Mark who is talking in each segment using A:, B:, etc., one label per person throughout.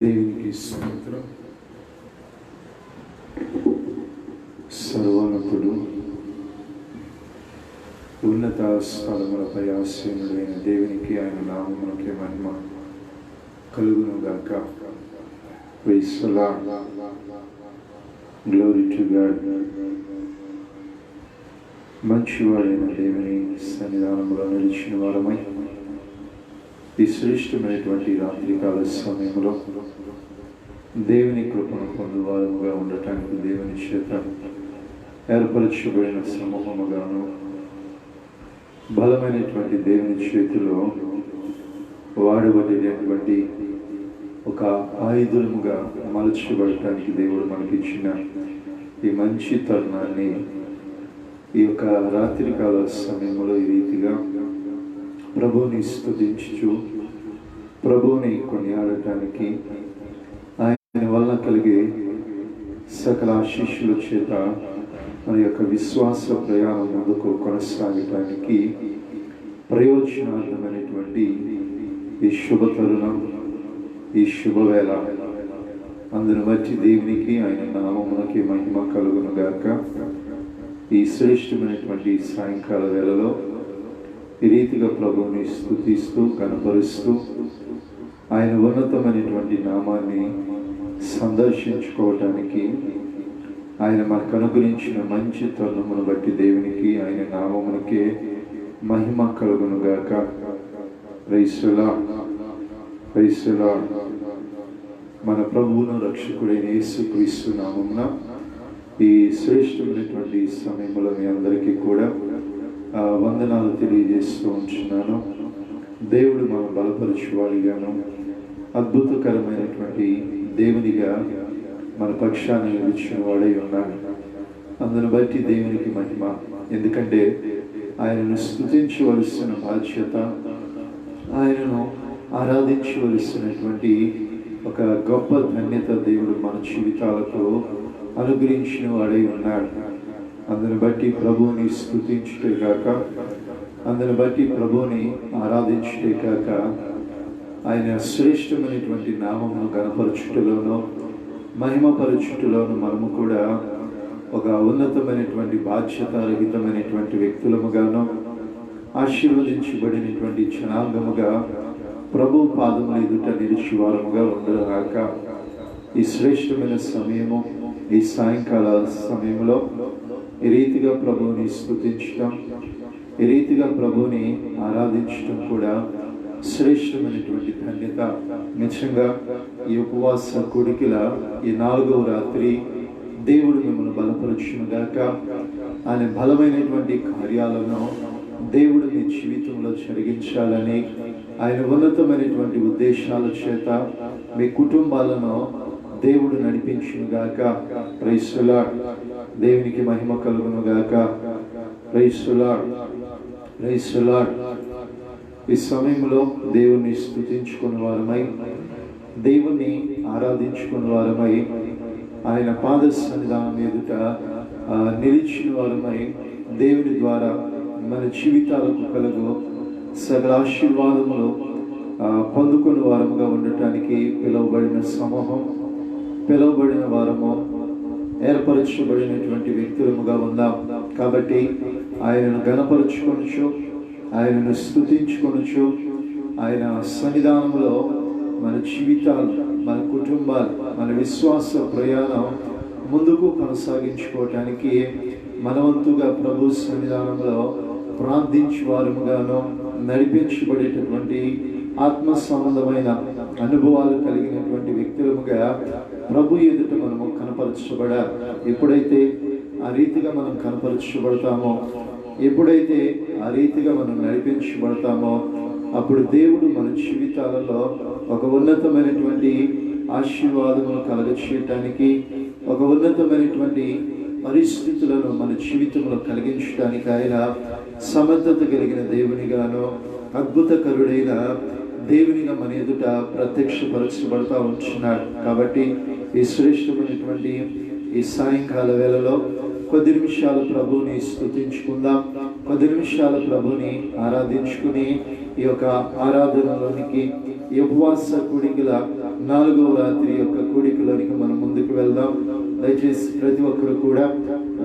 A: దేవునికి స్తోత్రం. సర్వోన్నతుడు, ఉన్నత స్థలములపై ఆసీనుడైన దేవునికి ఆయన నామమునకే మహిమ కలుగును గాక. Praise the Lord. Glory to God. మంచివాడైన దేవుని సన్నిధానంలో నిలిచిన వారమై ఈ శ్రేష్టమైనటువంటి రాత్రికాల సమయంలో దేవుని కృపను పొందువారముగా ఉండటానికి దేవుని చేత ఏర్పరచబడిన సమూహముగాను బలమైనటువంటి దేవుని చేతిలో వాడబడినటువంటి ఒక ఆయుధముగా మలచబడటానికి దేవుడు మనకిచ్చిన ఈ మంచి తరుణాన్ని ఈ యొక్క రాత్రికాల సమయంలో ఈ రీతిగా ప్రభువుని స్తుతించుచు ప్రభువుని కొనియాడటానికి ఆయన వల్ల కలిగే సకల ఆశీస్సుల చేత మన యొక్క విశ్వాస ప్రయాణం ముందుకు కొనసాగటానికి ప్రయోజనార్థమైనటువంటి ఈ శుభ తరుణం, ఈ శుభవేళ, అందును బట్టి దేవునికి ఆయన నామమునకి మహిమ కలుగును గాక. ఈ శ్రేష్టమైనటువంటి సాయంకాల వేళలో ఈ రీతిగా ప్రభువుని స్తుతిస్తూ కనపరుస్తూ ఆయన ఉన్నతమైనటువంటి నామాన్ని సందర్శించుకోవటానికి ఆయన మనకు అనుగ్రహించిన మంచి తరుణమును బట్టి దేవునికి ఆయన నామమునకే మహిమ కలుగును గాక. Praise the Lord. Praise the Lord. మన ప్రభువును రక్షకుడైన యేసుక్రీస్తు నామమున ఈ శ్రేష్టమైనటువంటి సమయంలో మీ అందరికీ కూడా వందనాలు తెలియజేస్తూ ఉంటున్నాను. దేవుడు మన బలపరచువాడిగాను అద్భుతకరమైనటువంటి దేవునిగా మన పక్షాన నిలిచిన వాడై ఉన్నాడు. అందును బట్టి దేవునికి మహిమ. ఎందుకంటే ఆయనను స్తుతించవలసిన బాధ్యత, ఆయనను ఆరాధించవలసినటువంటి ఒక గొప్ప ధన్యత దేవుడు మన జీవితాలకు అనుగ్రహించిన వాడై ఉన్నాడు. అందుని బట్టి ప్రభువుని స్తుతించుటే కాక, అందుని బట్టి ప్రభువుని ఆరాధించుటే కాక, ఆయన శ్రేష్టమైనటువంటి నామమును గణపరచుటలోనూ మహిమపరచుటలోనూ మనము కూడా ఒక ఉన్నతమైనటువంటి బాధ్యత రహితమైనటువంటి వ్యక్తులముగాను ఆశీర్వదించబడినటువంటి జనాంగముగా ప్రభు పాదముల ఎదుట నిలిచి వారముగా ఉండగాక. ఈ శ్రేష్టమైన సమయము, ఈ సాయంకాల సమయంలో ఈ రీతిగా ప్రభువుని స్తుతించడం, ఈ రీతిగా ప్రభువుని ఆరాధించడం కూడా శ్రేష్టమైనటువంటి ధన్యత. నిజంగా ఈ ఉపవాస కోడికల ఈ 4వ రాత్రి దేవుడు మిమ్మల్ని బలపరచును గాక. ఆయన బలమైనటువంటి కార్యాలను దేవుడు మీ జీవితంలో జరిగించాలని, ఆయన ఉన్నతమైనటువంటి ఉద్దేశాల చేత మీ కుటుంబాలను దేవుడు నడిపించును గాక. Praise the Lord. దేవునికి మహిమ కలుగును గాక. Praise the Lord. Praise the Lord. ఈ సమయంలో దేవుణ్ణి స్తుతించుకున్న వారమై, దేవుణ్ణి ఆరాధించుకున్న వారమై, ఆయన పాద సన్నిధానం ఎదుట నిలిచిన వారమై, దేవుని ద్వారా మన జీవితాలకు కలుగు సకల ఆశీర్వాదములు పొందుకున్న వారముగా ఉండటానికి పిలువబడిన సమూహం, పిలువబడిన వారము, ఏర్పరచబడినటువంటి వ్యక్తులముగా ఉన్నాం. కాబట్టి ఆయనను గణపరచుకొనుచు, ఆయనను స్తుతించుకొనుచు, ఆయన సన్నిధానంలో మన జీవితాలు, మన కుటుంబాలు, మన విశ్వాస ప్రయాణం ముందుకు కొనసాగించుకోవటానికి మనవంతుగా ప్రభు సన్నిధానంలో ప్రార్థించు వారముగాను నడిపించబడేటటువంటి ఆత్మ సంబంధమైన అనుభవాలు కలిగినటువంటి వ్యక్తులముగా ప్రభు ఎదుట మనము కనపరచబడాలి. ఎప్పుడైతే ఆ రీతిగా మనం కనపరచబడతామో, ఎప్పుడైతే ఆ రీతిగా మనం నడిపించబడతామో, అప్పుడు దేవుడు మన జీవితాలలో ఒక ఉన్నతమైనటువంటి ఆశీర్వాదమును కలగచేయటానికి, ఒక ఉన్నతమైనటువంటి పరిస్థితులను మన జీవితంలో కలిగించడానికి ఆయన సమర్థత కలిగిన దేవునిగాను, అద్భుతకరుడైన దేవునిగా మన ఎదుట ప్రత్యక్షపరచబడతా ఉంటున్నాడు. కాబట్టి ఈ శ్రేష్టమైనటువంటి ఈ సాయంకాల వేళలో కొద్ది నిమిషాలు ప్రభువుని స్తుతించుకుందాం, కొద్ది నిమిషాలు ప్రభువుని ఆరాధించుకుని ఈ యొక్క ఆరాధనలోనికి, ఈ ఉపవాస కూడికల 4వ రాత్రి యొక్క కూడికలోనికి మనం ముందుకు వెళ్దాం. దయచేసి ప్రతి ఒక్కరు కూడా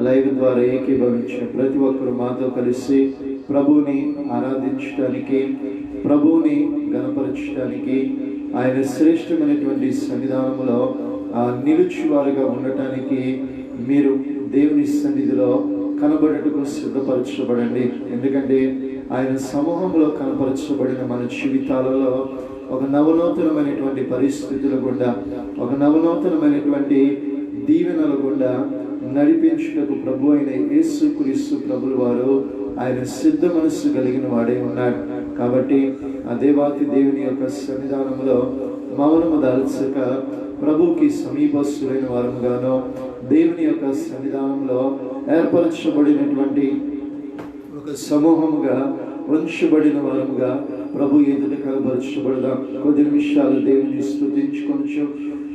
A: లైవ్ ద్వారా ఏకీభవించిన ప్రతి ఒక్కరు మాతో కలిసి ప్రభువుని ఆరాధించడానికి, ప్రభువుని గణపరచడానికి, ఆయన శ్రేష్టమైనటువంటి సన్నిధానంలో నిలుచువారుగా ఉండటానికి మీరు దేవుని సన్నిధిలో కనబడటకు సిద్ధపరచబడండి. ఎందుకంటే ఆయన సమూహంలో కనపరచబడిన మన జీవితాలలో ఒక నవనూతనమైనటువంటి పరిస్థితుల గుండా, ఒక నవనూతనమైనటువంటి దీవెనల గుండా నడిపించుటకు ప్రభు అయిన యేసుక్రీస్తు ప్రభుల వారు ఆయన సిద్ధ మనస్సు కలిగిన వాడే ఉన్నాడు. కాబట్టి ఆ దేవాతి దేవుని యొక్క సన్నిధానంలో మౌనము దాల్చక ప్రభుకి సమీపస్తులైన వారముగాను, దేవుని యొక్క సన్నిధానంలో ఏర్పరచబడినటువంటి ఒక సమూహముగా వంచబడిన వారముగా ప్రభు ఎదుట కనబరచబడదాం. కొద్ది నిమిషాలు దేవుని స్తుతించుకొనొచ్చు,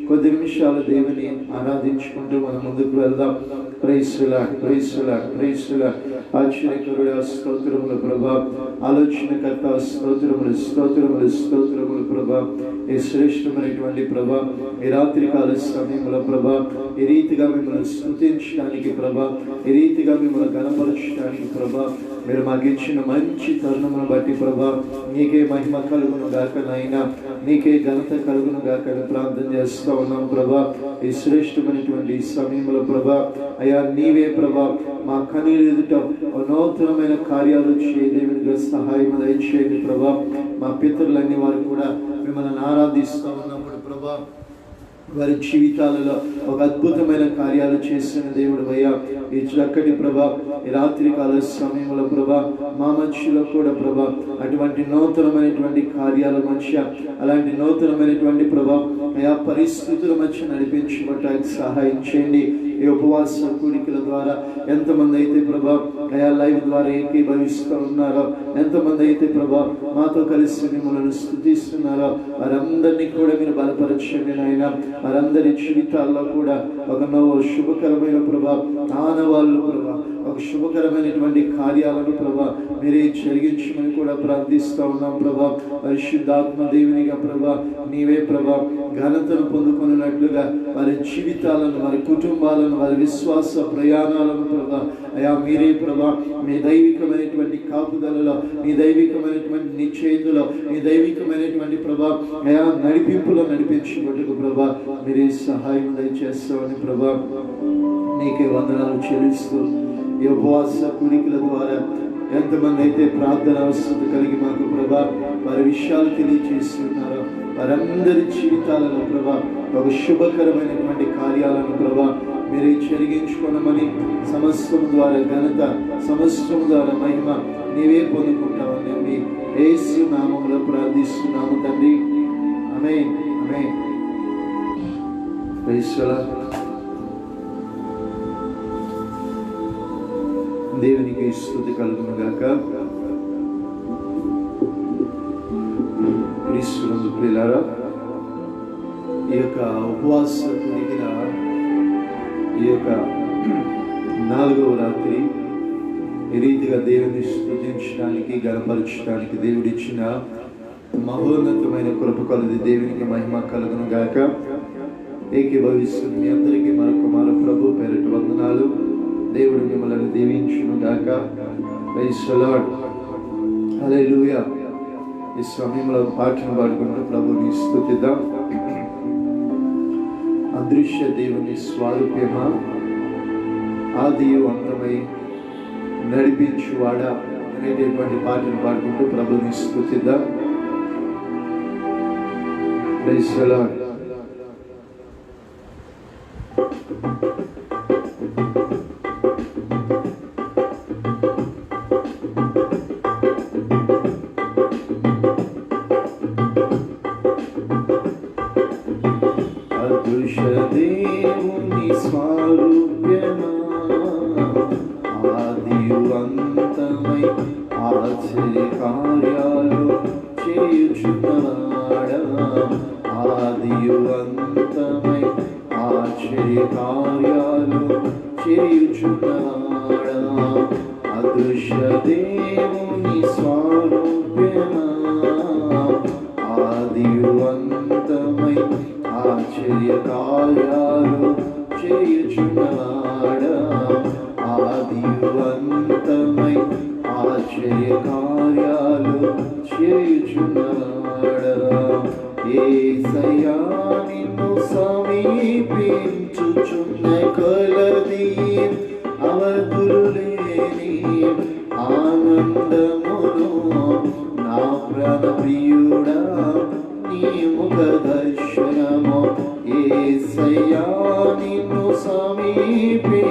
A: కొద్ది నిమిషాలు దేవుని ఆరాధించుకుంటూ మనం ముందుకు వెళ్దాం. Praise the Lord, praise the Lord, praise the Lord. ఆశ్చర్యకరుడా స్తోత్రములు ప్రభా, ఆలోచనకర్త స్తోత్రములు, స్తోత్రములు, స్తోత్రములు ప్రభా. ఈ శ్రేష్టమైనటువంటి ప్రభా, ఈ రాత్రికాల సమయంలో ప్రభా, ఈ రీతిగా మిమ్మల్ని స్తుతించడానికి ప్రభా, ఈ రీతిగా మిమ్మల్ని గణపరచడానికి ప్రభా, మీరు మాకు ఇచ్చిన మంచి తరుణమును బట్టి ప్రభా, నీకే మహిమ కలుగును గాక నాయనా, నీకే ఘనత కలుగును గాక ప్రార్థన చేస్తూ ఉన్నాం ప్రభా. ఈ శ్రేష్టమైనటువంటి సమయంలో ప్రభా, అయ్యా నీవే ప్రభా మా కనుల ఎదుట నూతనమైన కార్యాలు చేయదేవిగా సహాయం దయచేయండి ప్రభా. మా పితరులన్నీ వారు కూడా మిమ్మల్ని ఆరాధిస్తూ ఉన్నప్పుడు ప్రభా, వారి జీవితాలలో ఒక అద్భుతమైన కార్యాలు చేసిన దేవుడు అయ్యా. ఈ చక్కటి ప్రభా, ఈ రాత్రికాల సమయంలో ప్రభా మా మధ్యలో కూడా ప్రభా అటువంటి నూతనమైనటువంటి కార్యాల మధ్య, అలాంటి నూతనమైనటువంటి ప్రభా అయా పరిస్థితుల మధ్య నడిపించబడటానికి సహాయం చేయండి. ఈ ఉపవాస కూడికల ద్వారా ఎంతమంది అయితే ప్రభా అయా లైవ్ ద్వారా ఏకీభవిస్తూ ఉన్నారో, ఎంతమంది అయితే ప్రభా మాతో కలిసి మిమ్మల్ని స్తుతిస్తున్నారో, వారందరినీ కూడా మీరు బలపరచండి నాయన. వారందరి జీవితాల్లో కూడా ఒక నవ శుభకరమైన ప్రభా ఆనవాళ్ళు ప్రభా, ఒక శుభకరమైనటువంటి కార్యాలను ప్రభా మీరే జరిగించమని కూడా ప్రార్థిస్తూ ఉన్నాం ప్రభా. పరిశుద్ధాత్మ దేవునిగా ప్రభా నీవే ప్రభా ఘనతను పొందుకున్నట్లుగా వారి జీవితాలను, వారి కుటుంబాలను, వారి విశ్వాస ప్రయాణాలను ప్రభా అయా మీరే ప్రభా మీ దైవికమైనటువంటి కాపుదలలో, మీ దైవికమైనటువంటి నిశ్చయితలో, మీ దైవికమైనటువంటి ప్రభా అయా నడిపింపులో నడిపించబట్టుకు ప్రభా మీరే సహాయం దయచేస్తామని ప్రభా నీకే వందనాలు చెల్లిస్తూ, ఈ ఉపవాస కూడికల ద్వారా ఎంతమంది అయితే ప్రార్థన అవసరం కలిగి మాకు ప్రభా వారి విషయాలు తెలియజేస్తున్నారో, వారందరి జీవితాలలో ప్రభా ఒక శుభకరమైనటువంటి కార్యాలను ప్రభా మీరే జరిగించుకోనమని, సమస్తం ద్వారా ఘనత, సమస్తం ద్వారా మహిమ నీవే పొందుకుంటామని మీ యేసు నామములో ప్రార్థిస్తున్నాము తండ్రి. Amen, amen. Praise the Lord. దేవునికి స్తుతి కలుగును గాక. క్రీస్తునందు ప్రియులారా, ఈ యొక్క ఉపవాస కూడికల ఈ యొక్క 4వ రాత్రి ఈ రీతిగా దేవుని స్తుతించడానికి, గణపరచడానికి దేవుడిచ్చిన మహోన్నతమైన కృప కలది. దేవునికి మహిమ కలుగును గాక. ఏకీభవిస్తుంది మీ అందరికీ మరొక ప్రభు పేరిట వందనాలు. దేవుడు మిమ్మల్ని దీవించును గాక. ప్రైజ్ ది లార్డ్, హల్లెలూయా. ఈ సమయంలో పాటను పాడుకుంటూ ప్రభుని స్తుతిద్దాం. అదృశ్య దేవుని స్వారూప్యమా, ఆదియు అంతమై నడిపించువాడా అనేటటువంటి పాటను పాడుకుంటూ ప్రభుని స్తుతిద్దాం. Praise the lord. దేవుని స్వరూప్యమా, ఆదియు అంతమై ఆశ్చర్య కార్యాలు చేయుచున్నవాడా, ఆదియు అంతమై ఆశ్చర్య కార్యాలు చేయుచున్నవాడా, అదృశ్య దేవుని స్వరూప్యమా, ఆదియు అంతమై ఆశ్చర్య కార్యాలు చేయుచున్నవాడా, ఆదియు అంతమై ఆశ్చర్య కార్యాలు చేయుచున్నవాడా, యేసయ్యా నిన్ను సమీపించుచున్న కొలది అవధులు లేని ఆనందమును నా ప్రాణ ప్రియుడా నీ ముఖ దర్శనము, యేసయ్యా నిన్ను సమీపించుచున్న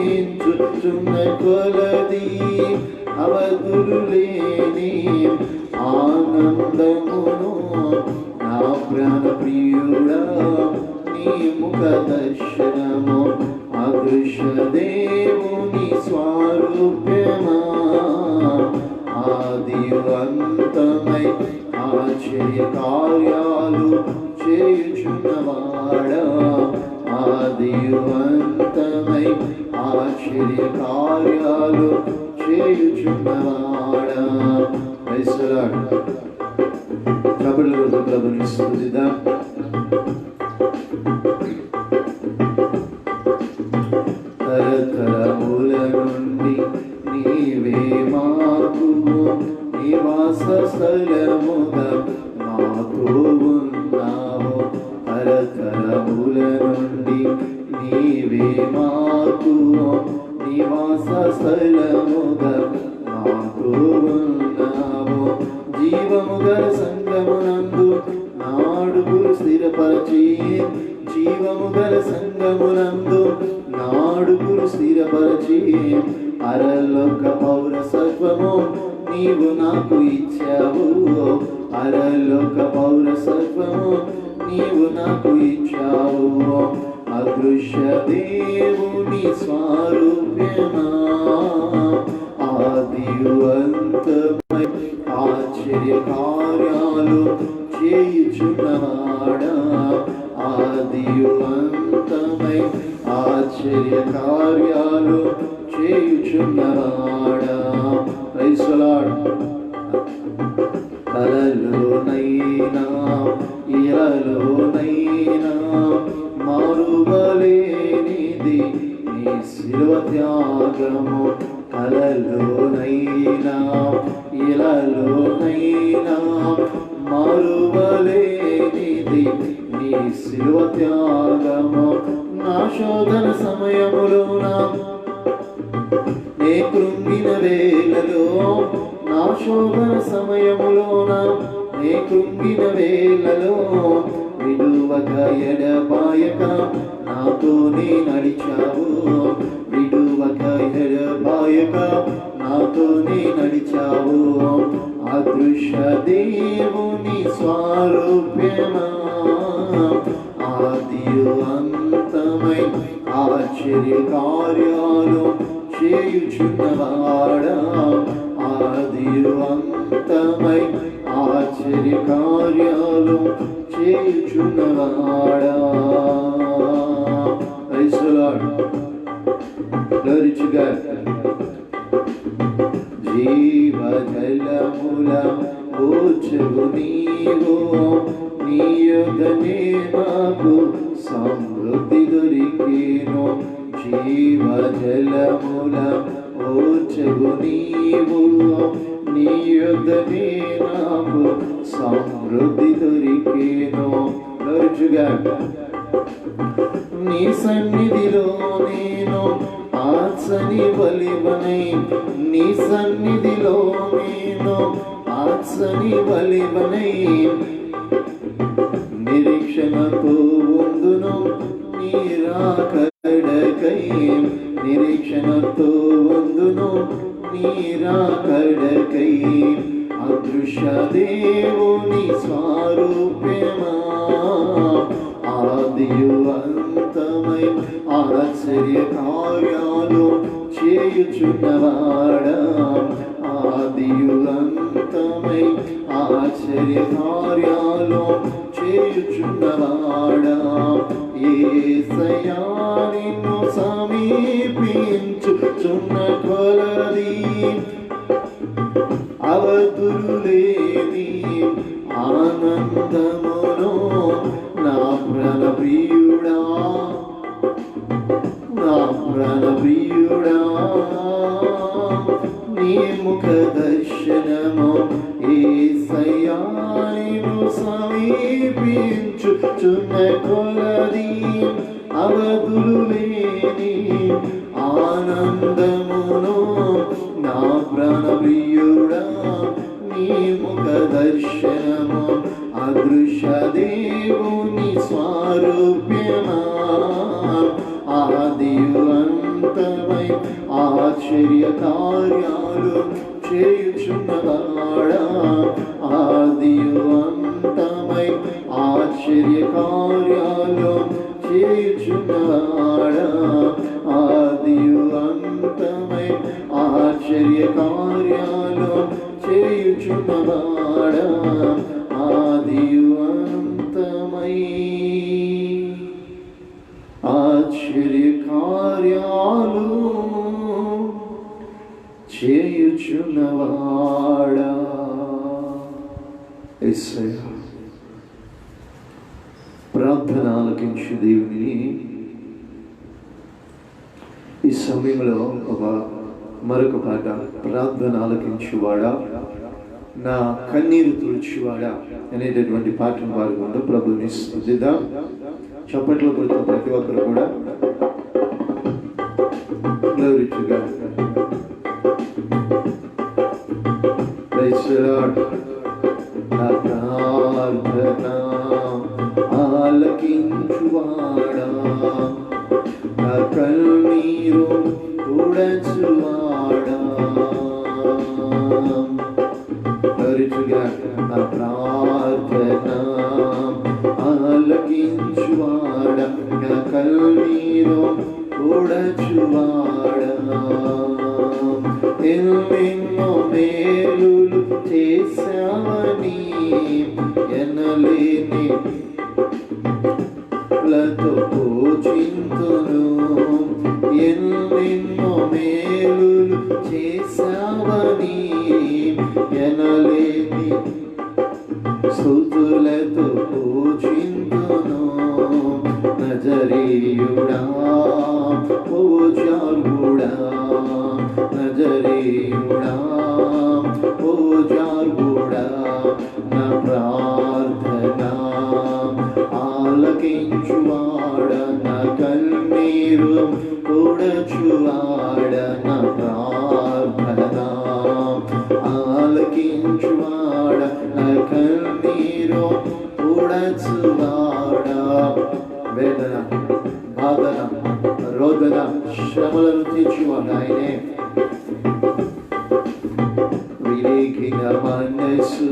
A: కొలది అవధులు లేని ఆనందమును నా ప్రాణ ప్రియుడా నీ ముఖ దర్శనము, అదృశ్య దేవుని స్వరూపమా, ఆదియు అంతమై ఆశ్చర్య కార్యాలు చేయుచున్నవాడా, ఆదియు అంతమై ఆశ్చర్య కార్యాలు చేయుచున్నవాడా. Praise the lord. చప్పట్లు కొడుతూ ప్రభుని స్తుతిద్దాం. తరతరముల నుండి నీవే మాకు నివాస స్థలముగా మాతో ఉన్నావు, తరతరముల నుండి నీవే మాకు నివాస స్థలముగా మాతో ఉన్నావు, జీవముగల సంగమునందు నాడుగురు స్థిరపరచి, జీవముగల సంగమునందు నాడుగురు స్థిరపరచి, అరలోక పౌరసత్వము నీవు నాకు ఇచ్చావు, అరలోక పౌరసత్వము నీవు నాకు ఇచ్చావు, అదృశ్య దేవుని స్వరూపమా, ఆదియు అంతమై ఆశ్చర్య కార్యాలు చేయుచున్నవాడా, ఆదియు అంతమై ఆశ్చర్య కార్యాలు చేయుచున్నవాడా. Praise the Lord. కలలోనైనా ఇలలోనైనా మారువలేనిది నీ శిలువ త్యాగము, కలలోనైనా ఇలలోనైనా మారువలేనిది నీ శిలువ త్యాగము, నా శోధన సమయములోన నే కృంగిన వేళలో, నా శోధన సమయములోన నే కృంగిన వేళలో విడువక ఎడబాయక నాతోనే నడిచావు, విడువక ఎడబాయక నాతోనే నడిచావు, అదృశ్య దేవుని స్వరూపమా, ఆదియు అంతమై ఆశ్చర్య కార్యాలు చేయుచున్నవాడా, ఆదియు అంతమై ఆశ్చర్య కార్యాలు చేయుచున్నవాడా. Praise the Lord. Glory to God. జీవజలముల ఓచవు నీవు, నీ యొద్దనే నాకు సమృద్ధి దొరికేను, జీవజలముల ఓచవు నీవు, నీ యొద్దనే నాకు సమృద్ధి దొరికేను. Glory to God. నీ సన్నిధిలో నేను ఆత్సని బలివనై, నీ సన్నిధిలో నేను ఆత్సని బలివనై, నిరీక్షణతో ఉందును నీ రాకడకై, నిరీక్షణతో ఉందును నీ రాకడకై, అదృశ్య దేవుని స్వరూపమా, ఆదియు అంతమై ఆశ్చర్య కార్యాలు చేయుచున్నవాడా, ఆదియు అంతమై ఆశ్చర్య కార్యాలు చేయుచున్నవాడా, యేసయ్యా నిన్ను సమీపించుచున్న కొలది అవధులు లేని ఆనందమును నా ప్రాణ ప్రియుడా కలది అవధులు లేని ఆనందమును నా ప్రాణప్రియుడా నీ ముఖ దర్శనము అదృశ్య దేవుని స్వరూప్యమా ఆదియు అంతమై ఆశ్చర్య కార్యాలు చేయుచున్నవాడా ఆదియు అంతమై ఆశ్చర్య కార్యాలు చేయుచున్నవాడా ఆదియు అంతమై ఆశ్చర్య కార్యాలు చేయుచున్నవాడా ఆదియు అంతమై ఆశ్చర్య కార్యాలు చేయుచున్నవాడా. యేసయ్యా ప్రార్థన ఆలకించు దేవుని. ఈ సమయంలో మరొక పాట, ప్రార్థన ఆలకించువాడా నా కన్నీరు తుడిచివాడా అనేటటువంటి పాటను పాడుకుంటూ ప్రభుని స్తుతిద్దాం. చప్పట్లు కొడుతూ ప్రతి ఒక్కరు కూడా Glory to God. Praise the Lord. నా ప్రార్థన ఆలకించువాడా నా కన్నీరు తుడచువాడా. Glory to God. నా ప్రార్థన ఆలకించువాడా నా కన్నీరు తుడచువాడా. ఎన్నెన్నో మేలులు చేశావని ఎనలేని లతో పూజింతును. ఎన్నెన్నో మేలులు చేశావని ఎనలేని స్తుతులతో పూజింతును. నజరేయుడా పూజార్హుడా నజరేయుడా పూజార్హుడా నా ప్రార్థన ఆలకించువాడా నా కన్నీరు తుడచువాడా నా ప్రార్థన ఆలకించువాడా నా కన్నీరు తుడచువాడా. వేదన బాధన రోదన శ్రమలను తీర్చువాడు ఆయనే. విరిగిన మనసు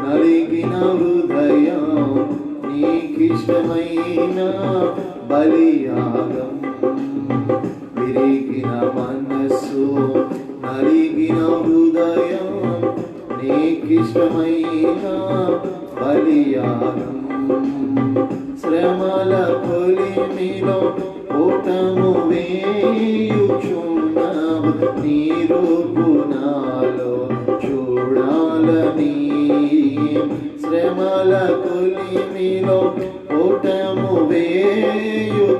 A: నలిగిన హృదయం నీకిష్టమైన బలియాగం. విరిగిన మనసు నలిగిన హృదయం నీకిష్టమైన బలియాగం. శ్రమల కొలిమిలో ఓటము వేయుచున్నావు నీ రూపు నాలో చూడాలని. శ్రమల కొలిమిలో ఓటము వేయుచున్నావు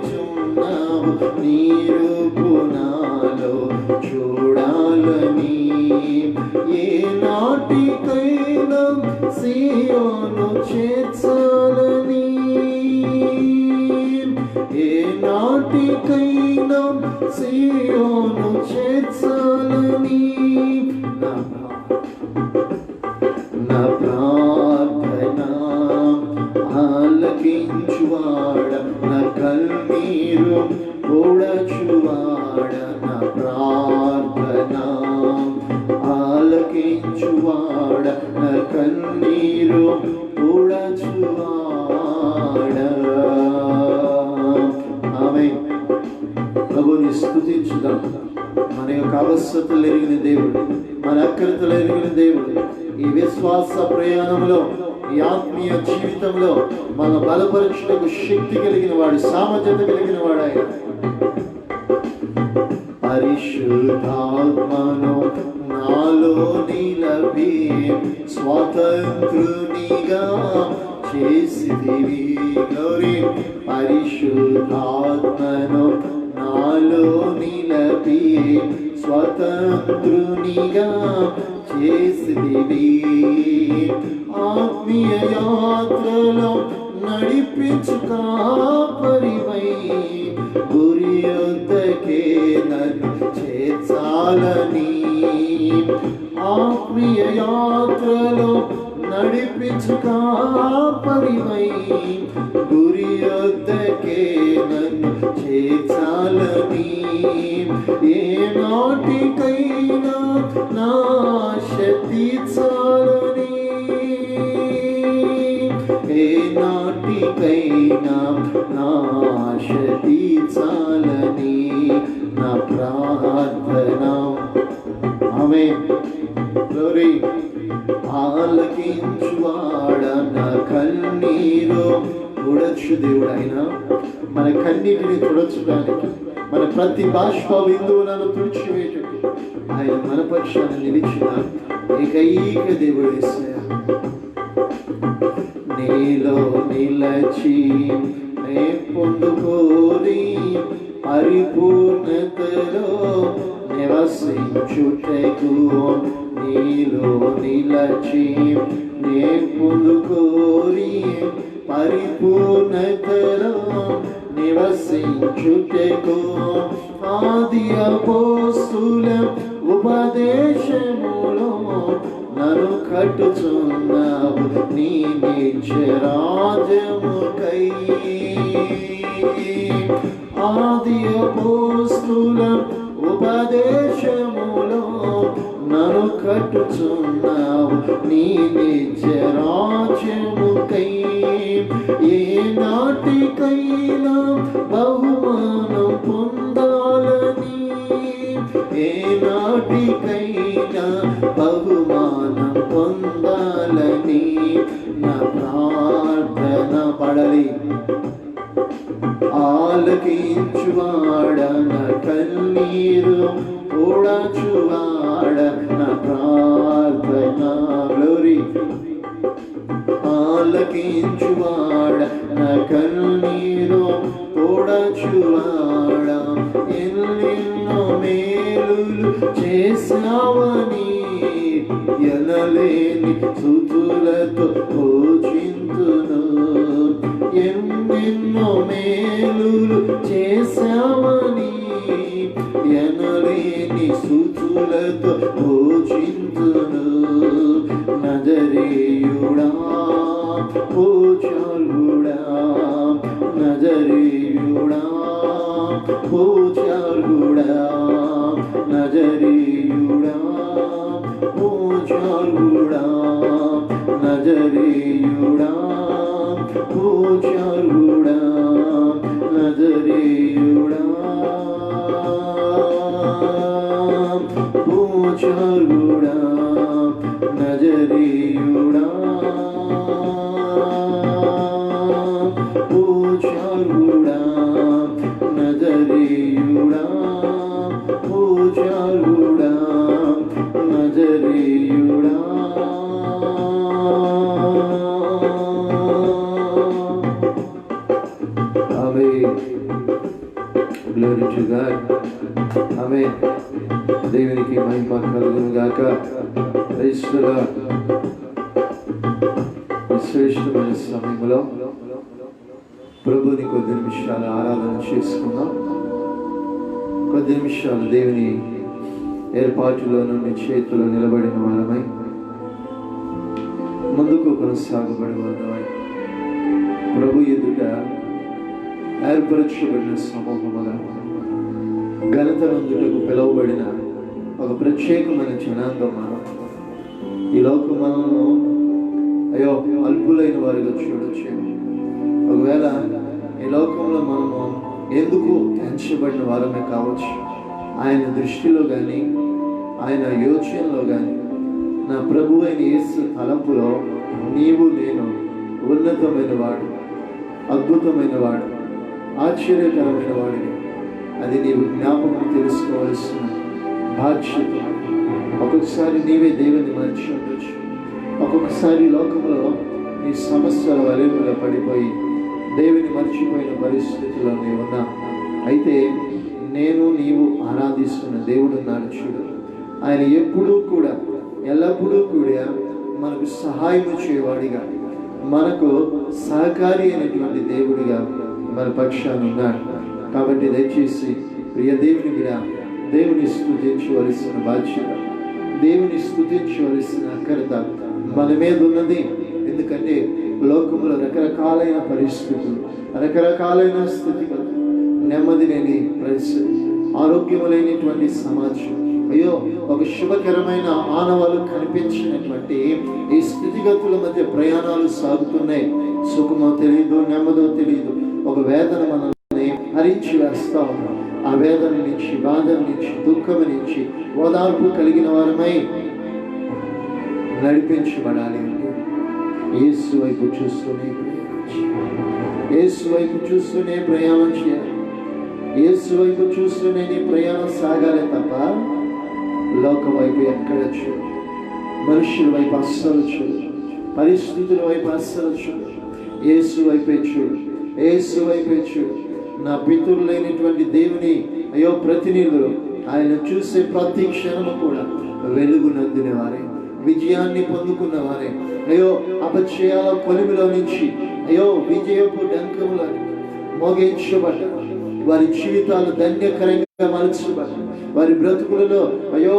A: నీ రూపు నాలో చూడాలని. ఏ నాటికైనా సియోను చేర్చాలని. ఏ నాటికైనా సియోను చేర్చాలని. నా ప్రార్థన ఆలకించువాడ నా కన్నీరు తుడచువాడ. నా ప్రార్థన ఆలకించువాడ నా కన్నీరు తుడచువాడ. ఆమేన్. ప్రభుని స్తుతించుదాం. మన యొక్క అవసరతలు ఎరిగిన దేవుడు, మన అక్కరతలు ఎరిగిన దేవుడు. ఈ విశ్వాస ప్రయాణంలో, ఈ ఆత్మీయ జీవితంలో మన బలపరచుటకు శక్తి కలిగిన వాడు, సామర్థ్యత కలిగిన వాడు ఆయన. పరిశుద్ధాత్మను నాలో నిలపి స్వతంత్రునిగా చేసితివి. గౌరీ పరిశుద్ధాత్మను నాలో నిలపి స్వతంత్రునిగా చేసితివి. ఆత్మీయ యాత్రలో నడిపించు కాపరివై గురి యొద్దకే నన్ను చేర్చాలని ఆత్మీయ యాత్రలో నడిపించు కాపరివై గురి యొద్దకే నన్ను చేర్చాలని ఏ నాటికైనా నా శక్తి చాలని ఏ నాటికైనా నా శక్తి చాలని నా ప్రార్థన ఆమేన్ గ్లోరీ ఆలకించువాడ నా కన్నీరు తుడచ్చు దేవుడు. ఆయన మన కన్నీటిని తుడచడానికి మన ప్రతి బాష్ప బిందువులను తుడిచివేటట్టు ఆయన మన పక్షాన నిలిచిన ఏకైక దేవుడు యేసయ్య. నీలో నిలచి నే పొందుకోరి పరిపూర్ణతలో నివసించుటకు నీలో నిలచి నే పొందుకోరి పరిపూర్ణతలో నివసించుటకు ఆది అపోస్తుల ఉపదేశములో నన్ను కట్టుచున్నావు నీ నిజ రాజ్యముకై. ఆది అపోస్తుల ఉపదేశములో నన్ను కట్టుచున్నావు నీ నిజ రాజ్యముకై. ఏ నాటికైనా బహుమానం పొందాలని ఏ నాటికైనా బహుమానం పొందాలని నా ప్రార్థన పడలి. ఆలకించువాడ నా కన్నీరు ఓడచువాడ నా ప్రార్థన గ్లోరీ. ఆలకించువాడ నా కన్నీరు ఓడచువాడ ఎన్నెన్నో మేలులు చేసావని ఎనలేని స్తుతులతో పూజింతును. ఎన్నెన్నో మేలులు చేసావని ఎనలేని స్తుతులతో పూజింతును. నజరేయుడా పూజారుడా నజరేయుడా పూజారుడా నజరేయుడా పూజారుడా నజరేయుడా పూజారుడా నజరేయుడా పూజారుడా నజరేయుడా పూజారుడా నజరేయుడా పూజారుడా నజరేయుడా. Amen. Glory to God. Amen. దేవునికి మహిమ కలుగును గాక. శ్రేష్టమైన సమయంలో ప్రభుని కొద్ది నిమిషాలు ఆరాధన చేసుకుందాం. కొద్ది నిమిషాలు దేవుని ఏర్పాటులో నుండి చేతిలో నిలబడిన వారమై ముందుకు కొనసాగబడి వారమై ప్రభు ఎదుట ఏర్పరచబడిన సమూహముగా ఘనత నందుటకు పిలువబడిన ఒక ప్రత్యేకమైన జనాంగం మనం. ఈ లోకములను అయ్యో అల్పులైన వారిగా చూడొచ్చు. ఒకవేళ ఈ లోకంలో మనము ఎందుకు ఎంచబడిన వారమే కావచ్చు, ఆయన దృష్టిలో కానీ ఆయన యోచనలో కానీ నా ప్రభు అయిన యేసు తలంపులో నీవు నేను ఉన్నతమైన వాడు, అద్భుతమైన వాడు, ఆశ్చర్యకరమైన వాడిని. అది నీవు జ్ఞాపకం తెలుసుకోవాల్సిన బాధ్యత. ఒక్కొక్కసారి నీవే దేవుని మర్చి ఉండొచ్చు. ఒక్కొక్కసారి లోకంలో నీ సమస్యల వలెములో పడిపోయి దేవుని మర్చిపోయిన పరిస్థితుల్లో నీవు ఉన్నా. అయితే నేను నీవు ఆరాధిస్తున్న దేవుడు ఉన్నాడు చూడు. ఆయన ఎప్పుడూ కూడా ఎల్లప్పుడూ కూడా మనకు సహాయం చేయవాడిగా, మనకు సహకారి అయినటువంటి దేవుడిగా మన పక్షాన ఉన్నాడు. కాబట్టి దయచేసి ప్రియ దేవుని విడా దేవుని స్తుతించవలసిన బాధ్యత, దేవుని స్తుతించవలసిన అక్కరత మన మీద ఉన్నది. ఎందుకంటే లోకంలో రకరకాలైన పరిస్థితులు, రకరకాలైన స్థితిగతులు, నెమ్మది లేని పరిస్థితి, ఆరోగ్యము లేనిటువంటి సమాజం, అయ్యో ఒక శుభకరమైన ఆనవాలు కనిపించినటువంటి ఈ స్థితిగతుల మధ్య ప్రయాణాలు సాగుతున్నాయి. సుఖమో తెలియదు, నెమ్మదో తెలియదు, ఒక వేదన మనల్ని హరించి వేస్తా ఉన్నాం. ఆ వేదన నుంచి, బాధ నుంచి, దుఃఖం నుంచి ఓదార్పు కలిగిన వారమై నడిపించబడాలి అంటే యేసు వైపు చూస్తూనే యేసు వైపు చూస్తూనే ప్రయాణం చేయాలి. యేసు వైపు చూస్తూనే నీ ప్రయాణం సాగాలి తప్ప లోకం వైపు ఎక్కడ చూడు, మనుషుల వైపు అస్సలు చూడు, పరిస్థితుల వైపు అస్సలు చూడు. యేసు వైపే చూడు, యేసు వైపే చూడు. నా పితరులైనటువంటి దేవుని అయ్యో ప్రతినిధులు ఆయన చూసే ప్రతి క్షణము కూడా వెలుగు నొందిన వారే, విజయాన్ని పొందుకున్న వారే, అయ్యో అపజయాల కొలిమిలో నుంచి అయ్యో విజయపు డంకములో మోగించబడ్డ వారి జీవితాలు ధన్యకరంగా మలచబడ్డ వారి బ్రతుకులలో అయ్యో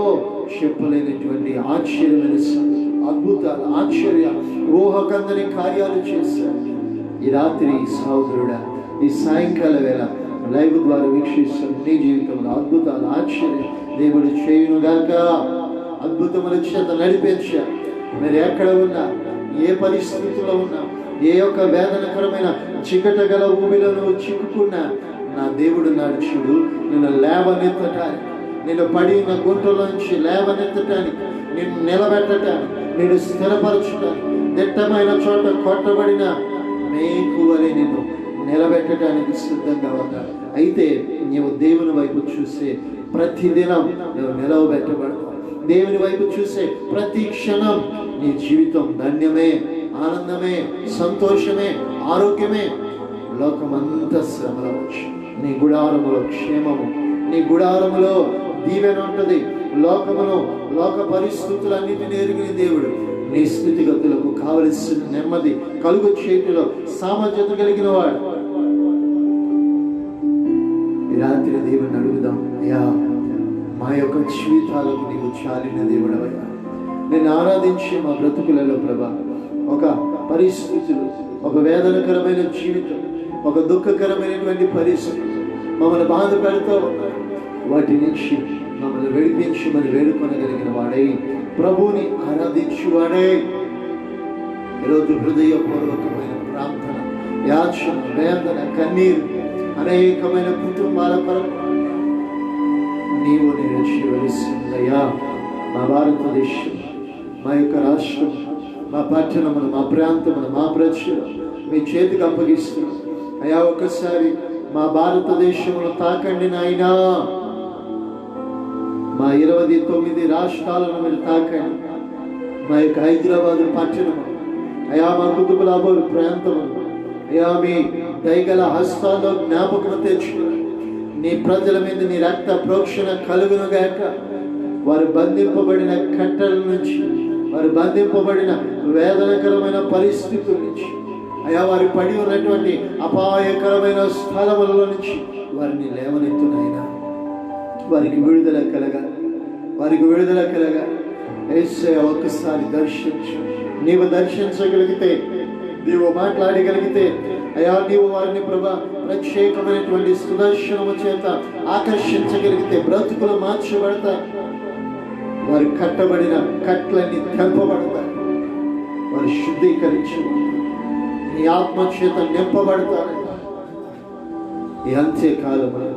A: చెప్పలేనటువంటి ఆశ్చర్యమైన అద్భుతాలు, ఆశ్చర్య ఊహకందని కార్యాలు చేశారు. ఈ రాత్రి సహోదరుడా, ఈ సాయంకాల వేళ లైవ్ ద్వారా వీక్షిస్తున్న నీ జీవితంలో అద్భుతాలు, ఆశ్చర్యం దేవుడు చేయునుగాక. అద్భుతముల చేత నడిపించా. మీరు ఎక్కడ ఉన్నా, ఏ పరిస్థితుల్లో ఉన్నా, ఏ యొక్క వేదనకరమైన చికట గల ఊబిలో నువ్వు చిక్కుకున్నా, నా దేవుడు నాడు చూడు నిన్ను లేవనెత్తటానికి, నేను పడి ఉన్న గుంటలోంచి లేవనెత్తటానికి, నిన్ను నిలబెట్టటానికి, నేను స్థిరపరచటానికి, దిట్టమైన చోట కొట్టబడిన మేకువలే నిన్ను నిలబెట్టడానికి సిద్ధంగా ఉన్నాడు. అయితే నీవు దేవుని వైపు చూసే ప్రతిదినం నువ్వు నిలవబెట్టబడతావు. దేవుని వైపు చూసే ప్రతి క్షణం నీ జీవితం ధన్యమే, ఆనందమే, సంతోషమే, ఆరోగ్యమే. లోకమంతా శ్రమలో వచ్చి నీ గుడారములో క్షేమము, నీ గుడారములో దీవెన ఉంటుంది. లోకమును, లోక పరిస్థితులన్నిటిని ఎరిగిన దేవుడు నీ స్థితిగతులకు కావలసిన నెమ్మది కలుగు చేతిలో సామర్థ్యత కలిగిన వాడు. ఈ రాత్రి దేవుని అడుగుదాం, అయ్యా మా యొక్క జీవితాలకు నీవు చాలిన దేవుడవయ్యా. నేను ఆరాధించే మా బ్రతుకులలో ప్రభా ఒక పరిస్థితులు, ఒక వేదనకరమైన జీవితం, ఒక దుఃఖకరమైనటువంటి పరిస్థితి మమ్మల్ని బాధ పెడుతూ వాటి నుంచి మమ్మల్ని విడిపించి మరి వేడుకొనగలిగిన వాడై, ప్రభువుని ఆరాధించువాడే. ఈరోజు హృదయపూర్వకమైన ప్రార్థన, యాచన, వేదన, కన్నీరు అనేకమైన కుటుంబాల కొరకు నీవు నేను చేయవలసిందయ్యా. మా భారతదేశం, మా యొక్క రాష్ట్రం, మా పట్టణములు, మా ప్రాంతములు, మా ప్రజలు మీ చేతికి అప్పగిస్తున్నాం అయ్యా. ఒక్కసారి మా భారతదేశమును తాకండి నాయనా. మా 29 రాష్ట్రాలను మీరు తాకండి. మా యొక్క హైదరాబాదు పట్టణము అయా, మా కుతుబులాబాద్ ప్రాంతము అయా, మీ దయగల హస్తాల్లో జ్ఞాపకం తెచ్చుకుని నీ ప్రజల మీద నీ రక్త ప్రోక్షణ కలుగునుగాక. వారు బంధింపబడిన కట్టల నుంచి, వారు బంధింపబడిన వేదనకరమైన పరిస్థితుల నుంచి అయా, వారి పడి ఉన్నటువంటి అపాయకరమైన స్థలముల నుంచి వారిని లేవనెత్తునైనా. వారికి విడుదల కలగా, వారికి విడుదల కలగా. యేసయ్య ఒక్కసారి దర్శించు. నీవు దర్శించగలిగితే, నీవు మాట్లాడగలిగితే అయా, నీవు వారిని ప్రభా ప్రత్యేకమైనటువంటి సుదర్శనము చేత ఆకర్షించగలిగితే బ్రతుకులు మార్చబడతాయి. వారు కట్టబడిన కట్లన్నీ తెంపబడతాయి. వారు శుద్ధీకరించు నీ ఆత్మ చేత నింపబడతారు. ఈ అంత్యకాలంలో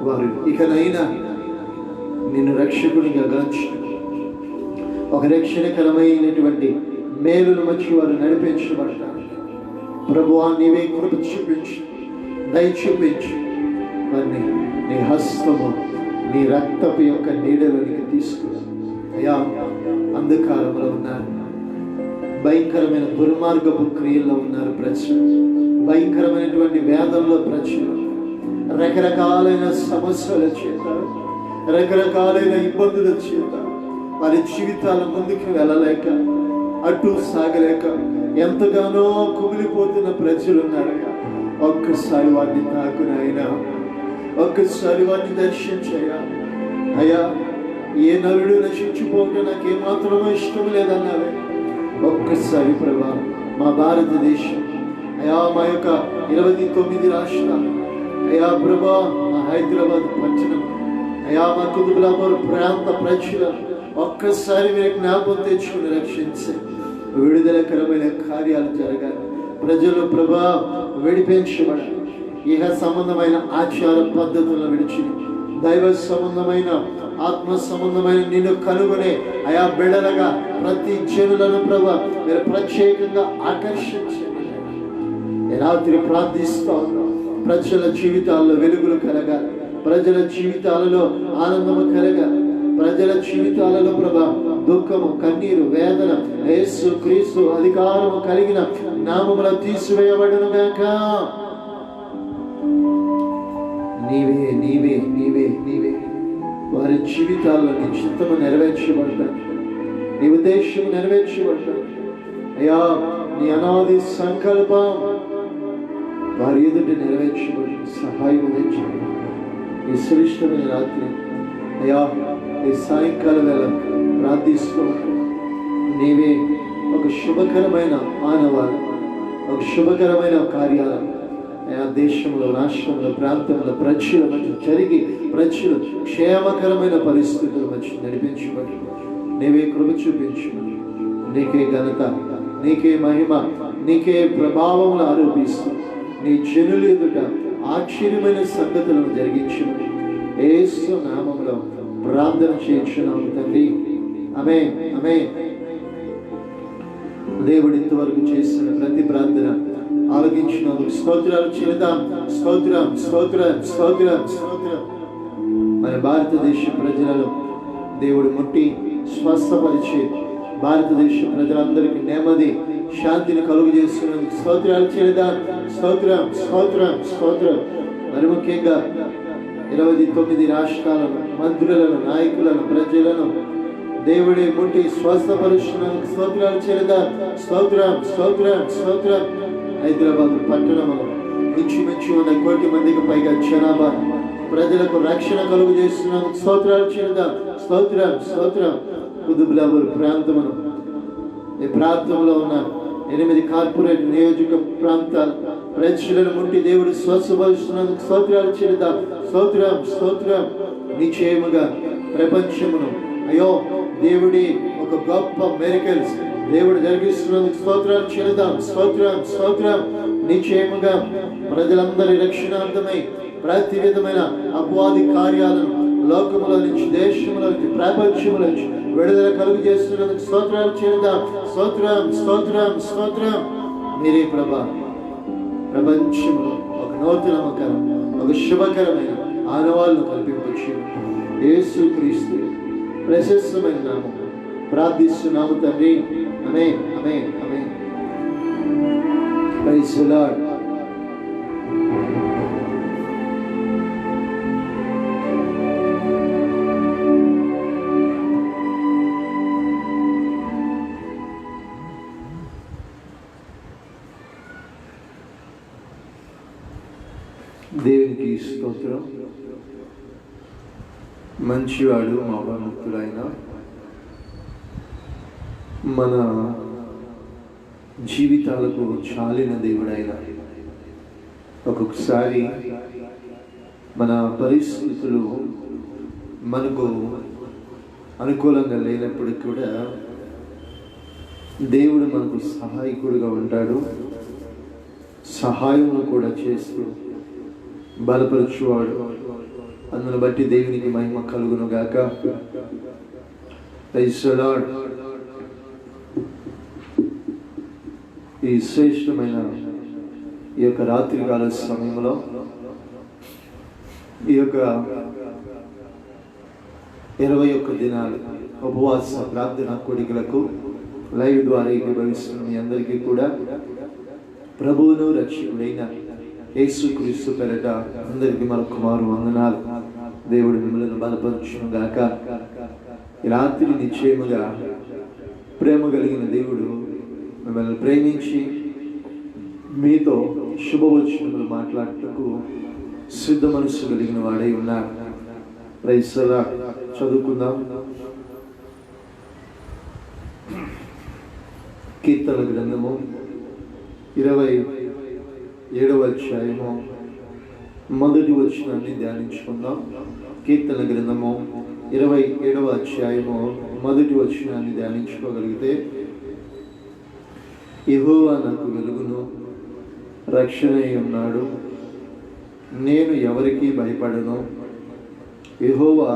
A: వారు ఇకనైనా నిన్ను రక్షకునిగా గాంచి ఒక రక్షణకరమైనటువంటి మేలును వచ్చి వారు నడిపించబడతారు. ప్రభువా, నీవే కృప చూపించు, దయ చూపించు. వారిని నీ హస్తము, నీ రక్తపు యొక్క నీడలోనికి తీసుకుని అయ్యా, అంధకారంలో ఉన్నారు, భయంకరమైన దుర్మార్గపు క్రియల్లో ఉన్నారు ప్రజలు, భయంకరమైనటువంటి వేదంలో ప్రజలు, రకరకాలైన సమస్యల చేత, రకరకాలైన ఇబ్బందుల చేత వారి జీవితాల ముందుకు వెళ్ళలేక అటు సాగలేక ఎంతగానో కుమిలిపోతున్న ప్రజలున్నారయ్యా. ఒక్కసారి వారిని తాకునైనా, ఒక్కసారి వారిని దర్శించయ్యా. అయ్యా, ఏ నరుడు నశించిపోవటం నాకు ఏమాత్రమో ఇష్టం లేదన్నావే. ఒక్కసారి ప్రభా మా భారతదేశం, అయా మా యొక్క 29 రాష్ట్రాలు, అయా ప్రభా మా హైదరాబాద్ పట్టణం, అయా మా కుతుబులాపూర్ ప్రాంత ప్రజలను ఒక్కసారి మీరు జ్ఞాపకం తెచ్చుకుని రక్షించి విడుదలకరమైన కార్యాలు జరగాలి. ప్రజలు ప్రభా విడిపించబడాలి. ఇహ సంబంధమైన ఆచార పద్ధతులను విడిచి దైవ సంబంధమైన, ఆత్మ సంబంధమైన నిన్ను కనుగొనే అయా బిడ్డలుగా ప్రతి జనులను ప్రభా మీరు ప్రత్యేకంగా ఆకర్షించండి. రాత్రి ప్రార్థిస్తా ఉన్నాం, ప్రజల జీవితాల్లో వెలుగులు కలగాలి, ప్రజల జీవితాలలో ఆనందము కలగాలి, ప్రజల జీవితాలలో ప్రభా దుఃఖము, కన్నీరు, వేదన యేసు క్రీస్తు అధికారము కలిగిన నామములో తీసివేయబడును గాక. నీవే నీవే నీవే నీవే వారి జీవితాల్లో నీ చిత్తము నెరవేర్చబడతాను, నీ ఉద్దేశము నెరవేర్చబడతాను. అయ్యా, నీ అనాది సంకల్పం వారి ఎదుటి నెరవేర్చబడి సహాయం తెచ్చాడు. ఈ శ్రేష్టమైన రాత్రి అయ్యా, ఈ సాయంకాల వేళ ప్రార్థిస్తూ నీవే ఒక శుభకరమైన ఆనవాళ్ళు, ఒక శుభకరమైన కార్యాలను అయా దేశంలో, రాష్ట్రంలో, ప్రాంతంలో ప్రజల మధ్య జరిగి ప్రజలు క్షేమకరమైన పరిస్థితుల మధ్య నడిపించబడి నీవే కృప చూపించమని, నీకే ఘనత, నీకే మహిమ, నీకే ప్రభావములు ఆరోపిస్తూ నీ జనులు ఎదుట ఆశ్చర్యమైన సంగతులను జరిగించమని యేసు నామములో ప్రార్థన చేయించున్నాము తండ్రి. ఆమేన్, ఆమేన్. దేవుడు ఇంతవరకు చేసిన ప్రతి ప్రార్థన ఆలకించినందుకు స్తోత్రాలు చెల్లిద్దాం. స్తోత్రం, స్తోత్రం, స్తోత్రం, స్తోత్రం. మన భారతదేశ ప్రజలను దేవుడు ముట్టి స్వస్థపరిచి భారతదేశ ప్రజలందరికీ నెమ్మది, శాంతిని కలుగు చేస్తున్నందుకు స్తోత్రాలు చెల్లిద్దాం. స్తోత్రం, స్తోత్రం, స్తోత్రం. మరి ముఖ్యంగా 29 రాష్ట్రాలను, మంత్రులను, నాయకులను, ప్రజలను దేవుడే ముట్టి స్వస్థపరుస్తున్నందుకు స్తోత్రాలు చెల్లిద్దాం. స్తోత్రం, స్తోత్రం, స్తోత్రం. హైదరాబాద్ పట్టణంలో ఇంచుమించు 1 కోటి మందికి పైగా జనాభా ప్రజలకు రక్షణ కలుగు చేస్తున్నందుకు స్తోత్రాలు చెల్లిద్దాం. స్తోత్రం, స్తోత్రం. కుతుబులాపూర్ ప్రాంతమును, ఈ ప్రాంతంలో ఉన్న 8 కార్పొరేట్ నియోజక ప్రాంతాల ప్రజలను ముట్టి దేవుడు స్వస్థపరుస్తున్నందుకు స్తోత్రాలు చెల్లిద్దాం. స్తోత్రం, స్తోత్రం. నిశ్చయముగా ప్రపంచమును అయ్యో దేవుడి ఒక గొప్ప మిరకిల్స్ దేవుడు జరిగిస్తున్నందుకు స్తోత్రాలు చెల్లిద్దాం. స్తోత్రం, స్తోత్రం. నిశ్చయముగా ప్రజలందరి రక్షణార్థమై ప్రతి విధమైన అపవాది కార్యాలను లోకములో నుంచి, దేశములో నుంచి, ప్రపంచములో నుంచి విడుదల కలుగు చేస్తున్నందుకు స్తోత్రాలు చెల్లిద్దాం. స్తోత్రం, స్తోత్రం, స్తోత్రం. మీరే ప్రభా ప్రపంచంలో ఒక నూతనకరం, ఒక శుభకరమైన ఆనవాళ్ళను కల్పించు. యేసు క్రీస్తు ప్రశస్తమైన నామం ప్రార్థిస్తున్నాము తండ్రి. Amen, amen, amen. Praise the Lord. దేవునికి స్తోత్రం. మంచివాడు, మహాభక్తుడైన మన జీవితాలకు చాలిన దేవుడైన, ఒక్కొక్కసారి మన పరిస్థితులు మనకు అనుకూలంగా లేనప్పుడు కూడా దేవుడు మనకు సహాయకుడిగా ఉంటాడు. సహాయం కూడా చేస్తూ బలపరచువాడు. అందును బట్టి దేవునికి మహిమ కలుగును గాక. Praise the Lord. ఈ శ్రేష్టమైన ఈ యొక్క రాత్రికాల సమయంలో ఈ యొక్క 21 దినాలు ఉపవాస ప్రార్థన కోడికలకు లైవ్ ద్వారా ఏకీభవిస్తున్న మీ అందరికీ కూడా ప్రభువును రక్షకుడైన యేసుక్రీస్తు పేరట అందరికీ మరొక మారు వందనాలు. దేవుడు మిమ్మల్ని బలపరచును గాక. ఈ రాత్రి నిశ్చయముగా ప్రేమ కలిగిన దేవుడు మిమ్మల్ని ప్రేమించి మీతో శుభవచనములు మాట్లాడటకు సిద్ధ మనసు కలిగిన వాడై ఉన్నారు. రైసలా చదువుకుందాం. కీర్తన గ్రంథము 27వ అధ్యాయము మొదటి వచనాన్ని ధ్యానించుకుందాం. కీర్తన గ్రంథము 27వ అధ్యాయము మొదటి వచనాన్ని ధ్యానించుకోగలిగితే, యెహోవా నాకు వెలుగును రక్షణై ఉన్నాడు, నేను ఎవరికి భయపడను. యెహోవా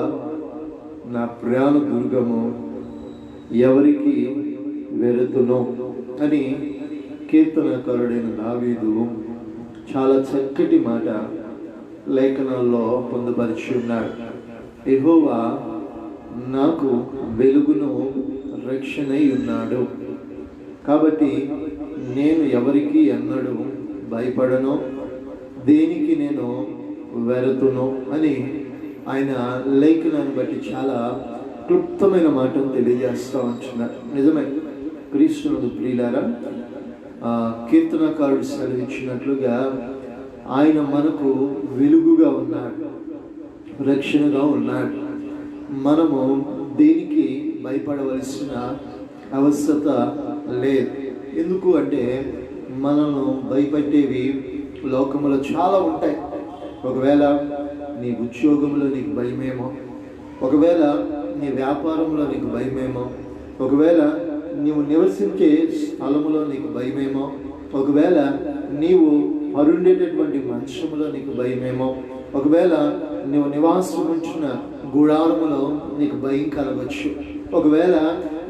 A: నా ప్రాణ దుర్గము, ఎవరికి వెరుతును అని కీర్తనకారుడైన దావీదు చాలా చక్కటి మాట లేఖనాల్లో పొందుపరిచి ఉన్నాడు. యెహోవా నాకు వెలుగును రక్షణై ఉన్నాడు, కాబట్టి నేను ఎవరికి ఎన్నడూ భయపడను, దేనికి నేను వెరతును అని ఆయన లేఖనాన్ని బట్టి చాలా క్లుప్తమైన మాటను తెలియజేస్తూ ఉంటున్నారు. నిజమే, క్రీస్తునందు ప్రియులారా, కీర్తనకారుడు సెలవిచ్చినట్లుగా ఆయన మనకు వెలుగుగా ఉన్నాడు, రక్షణగా ఉన్నాడు. మనము దేనికి భయపడవలసిన అవసరత లేదు. ఎందుకు అంటే మనల్ని భయపెట్టేవి లోకములో చాలా ఉంటాయి. ఒకవేళ నీ ఉద్యోగంలో నీకు భయమేమో, ఒకవేళ నీ వ్యాపారంలో నీకు భయమేమో, ఒకవేళ నీవు నివసించే స్థలములో నీకు భయమేమో, ఒకవేళ నీవు మరుండేటటువంటి మంచములో నీకు భయమేమో, ఒకవేళ నువ్వు నివాసం ఉంచిన గుడారములో నీకు భయం కలగవచ్చు, ఒకవేళ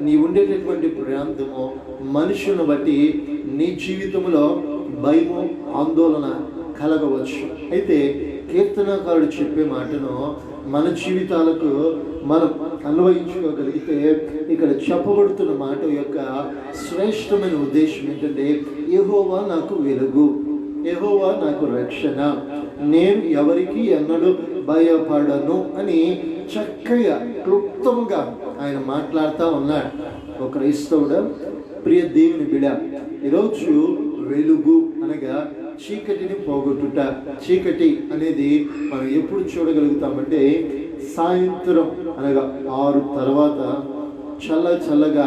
A: నీ ఉండేటటువంటి ప్రాంతము మనుషులను బట్టి నీ జీవితంలో భయము ఆందోళన కలగవచ్చు. అయితే కీర్తనకారుడు చెప్పే మాటను మన జీవితాలకు మనం అన్వయించుకోగలిగితే ఇక్కడ చెప్పబడుతున్న మాట యొక్క శ్రేష్టమైన ఉద్దేశం ఏంటంటే, యెహోవా నాకు వెలుగు, యెహోవా నాకు రక్షణ, నేను ఎవరికి ఎన్నడూ భయపడను అని చక్కగా క్లుప్తంగా ఆయన మాట్లాడుతూ ఉన్నాడు. ఒక క్రైస్తవుడు, ప్రియ దేవుని బిడ్డ, ఈరోజు వెలుగు అనగా చీకటిని పోగొట్టుట. చీకటి అనేది మనం ఎప్పుడు చూడగలుగుతామంటే సాయంత్రం అనగా 6 తర్వాత చల్లగా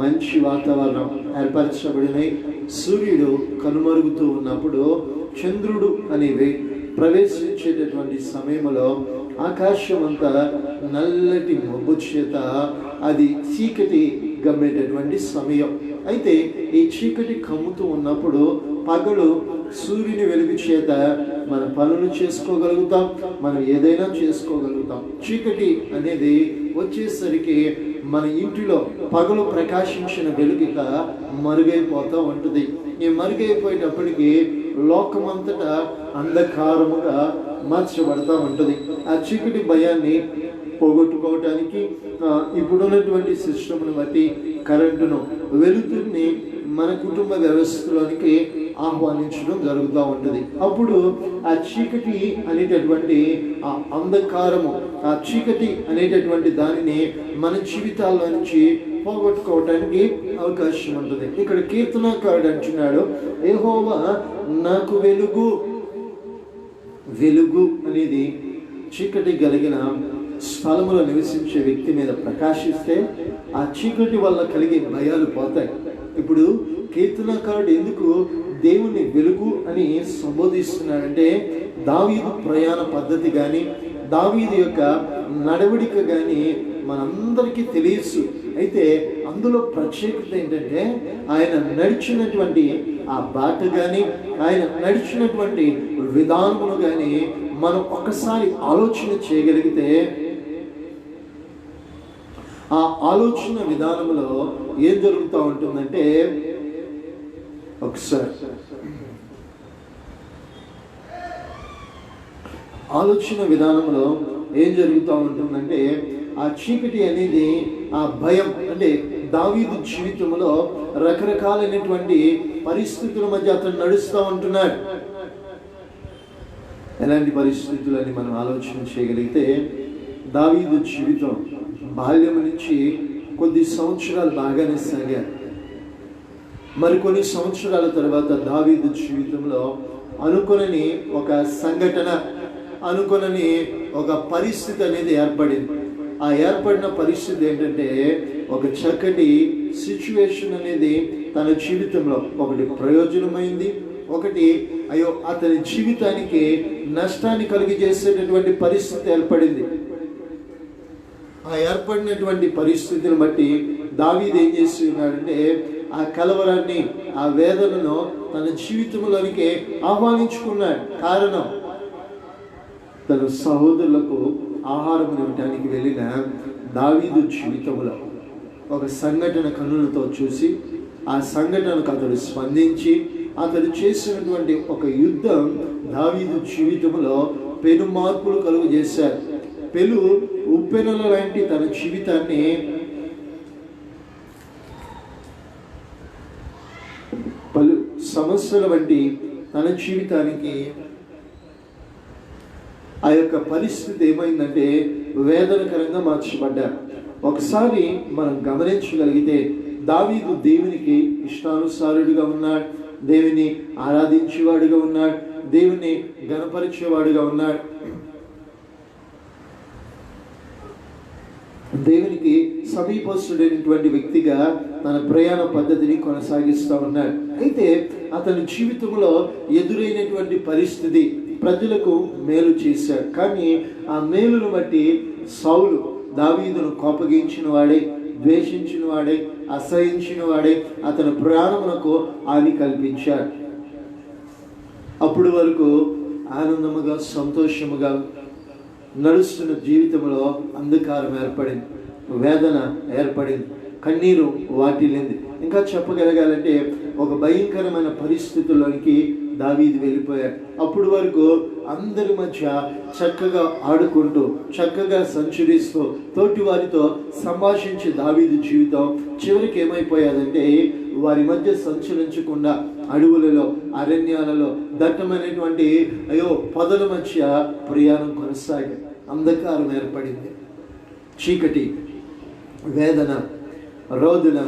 A: మంచి వాతావరణం ఏర్పరచబడినాయి. సూర్యుడు కనుమరుగుతూ ఉన్నప్పుడు చంద్రుడు అనేవి ప్రవేశించేటటువంటి సమయంలో ఆకాశం అంతా నల్లటి మబ్బు చేత అది చీకటి గమ్మేటటువంటి సమయం. అయితే ఈ చీకటి కమ్ముతూ ఉన్నప్పుడు పగలు సూర్యుని వెలుగు చేత మన పనులు చేసుకోగలుగుతాం, మనం ఏదైనా చేసుకోగలుగుతాం. చీకటి అనేది వచ్చేసరికి మన ఇంటిలో పగలు ప్రకాశించిన వెలుగుగా మరుగైపోతూ ఉంటుంది. ఈ మరుగైపోయేటప్పటికి లోకమంతటా అంధకారముగా మార్చబడతా ఉంటుంది. ఆ చీకటి భయాన్ని పోగొట్టుకోవటానికి ఇప్పుడున్నటువంటి సిస్టమ్ను బట్టి కరెంటును, వెలుతురిని మన కుటుంబ వ్యవస్థలోనికి ఆహ్వానించడం జరుగుతూ ఉంటుంది. అప్పుడు ఆ చీకటి అనేటటువంటి ఆ అంధకారము, ఆ చీకటి అనేటటువంటి దానిని మన జీవితాల్లో నుంచి పోగొట్టుకోవటానికి అవకాశం ఉంటుంది. ఇక్కడ కీర్తనకారుడు అంటున్నాడు, యెహోవా నాకు వెలుగు. వెలుగు అనేది చీకటి కలిగిన స్థలములో నివసించే వ్యక్తి మీద ప్రకాశిస్తే ఆ చీకటి వల్ల కలిగే భయాలు పోతాయి. ఇప్పుడు కీర్తనకారుడు ఎందుకు దేవుని వెలుగు అని సంబోధిస్తున్నాడంటే, దావీదు ప్రయాణ పద్ధతి కానీ దావీదు యొక్క నడవడిక కానీ మనందరికీ తెలుసు. అయితే అందులో ప్రత్యేకత ఏంటంటే, ఆయన నడిచినటువంటి ఆ బాట కానీ ఆయన నడిచినటువంటి విధానములు కానీ మనం ఒకసారి ఆలోచన చేయగలిగితే, ఆ ఆలోచన విధానంలో ఏం జరుగుతూ ఉంటుందంటే, ఒకసారి ఆలోచన విధానంలో ఏం జరుగుతూ ఉంటుందంటే, ఆ చీకటి అనేది ఆ భయం అంటే దావీదు జీవితంలో రకరకాలైనటువంటి పరిస్థితుల మధ్య అతను నడుస్తూ ఉంటున్నాడు. ఎలాంటి పరిస్థితులని మనం ఆలోచన చేయగలిగితే, దావీదు జీవితం బాల్యం నుంచి కొద్ది సంవత్సరాలు బాగానే సాగారు. మరికొన్ని సంవత్సరాల తర్వాత దావీదు జీవితంలో అనుకొనని ఒక సంఘటన, అనుకొనని ఒక పరిస్థితి అనేది ఏర్పడింది. ఆ ఏర్పడిన పరిస్థితి ఏంటంటే, ఒక చక్కటి సిచ్యువేషన్ అనేది తన జీవితంలో ఒకటి ప్రయోజనమైంది, ఒకటి అతని జీవితానికి నష్టాన్ని కలిగజేసేటటువంటి పరిస్థితి ఏర్పడింది. ఆ ఏర్పడినటువంటి పరిస్థితిని బట్టి దావీదు ఏం చేసి ఉన్నాడంటే, ఆ కలవరాన్ని, ఆ వేదనను తన జీవితంలోనికి ఆహ్వానించుకున్నాడు. కారణం, తన సహోదరులకు ఆహారం ఇవ్వడానికి వెళ్ళిన దావీదు జీవితంలో ఒక సంఘటన కన్నులతో చూసి, ఆ సంఘటనకు అతడు స్పందించి అతడు చేసినటువంటి ఒక యుద్ధం దావీదు జీవితంలో పెను మార్పులు కలుగు చేశారు. పెను ఉప్పెనల లాంటి తన జీవితాన్ని పలు సమస్యల వంటి తన జీవితానికి ఆ యొక్క పరిస్థితి ఏమైందంటే వేదనకరంగా మార్చబడ్డారు. ఒకసారి మనం గమనించగలిగితే దావీదు దేవునికి ఇష్టానుసారుడిగా ఉన్నాడు, దేవుని ఆరాధించేవాడుగా ఉన్నాడు, దేవుని గణపరిచేవాడుగా ఉన్నాడు, దేవునికి సమీపస్తుడైనటువంటి వ్యక్తిగా తన ప్రయాణ పద్ధతిని కొనసాగిస్తూ ఉన్నాడు. అయితే అతని జీవితంలో ఎదురైనటువంటి పరిస్థితి, ప్రజలకు మేలు చేశాడు, కానీ ఆ మేలును బట్టి సౌలు దావీదును కోపగించిన వాడే, ద్వేషించిన వాడే, అసహించిన వాడే అతని ప్రాణమునకు హాని కల్పించాడు. అప్పుడు వరకు ఆనందముగా సంతోషముగా నడుస్తున్న జీవితంలో అంధకారం ఏర్పడింది, వేదన ఏర్పడింది, కన్నీరు వాటిల్లింది. ఇంకా చెప్పగలగాలంటే ఒక భయంకరమైన పరిస్థితుల్లోనికి దావీదు వెళ్ళిపోయాడు. అప్పుడు వరకు అందరి మధ్య చక్కగా ఆడుకుంటూ, చక్కగా సంచరిస్తూ, తోటి వారితో సంభాషించే దావీదు జీవితం చివరికి ఏమైపోయాదంటే, వారి మధ్య సంచరించకుండా అడవులలో, అరణ్యాలలో, దట్టమైనటువంటి పొదల మధ్య ప్రయాణం కొనసాగి అంధకారం ఏర్పడింది. చీకటి, వేదన, రోదన,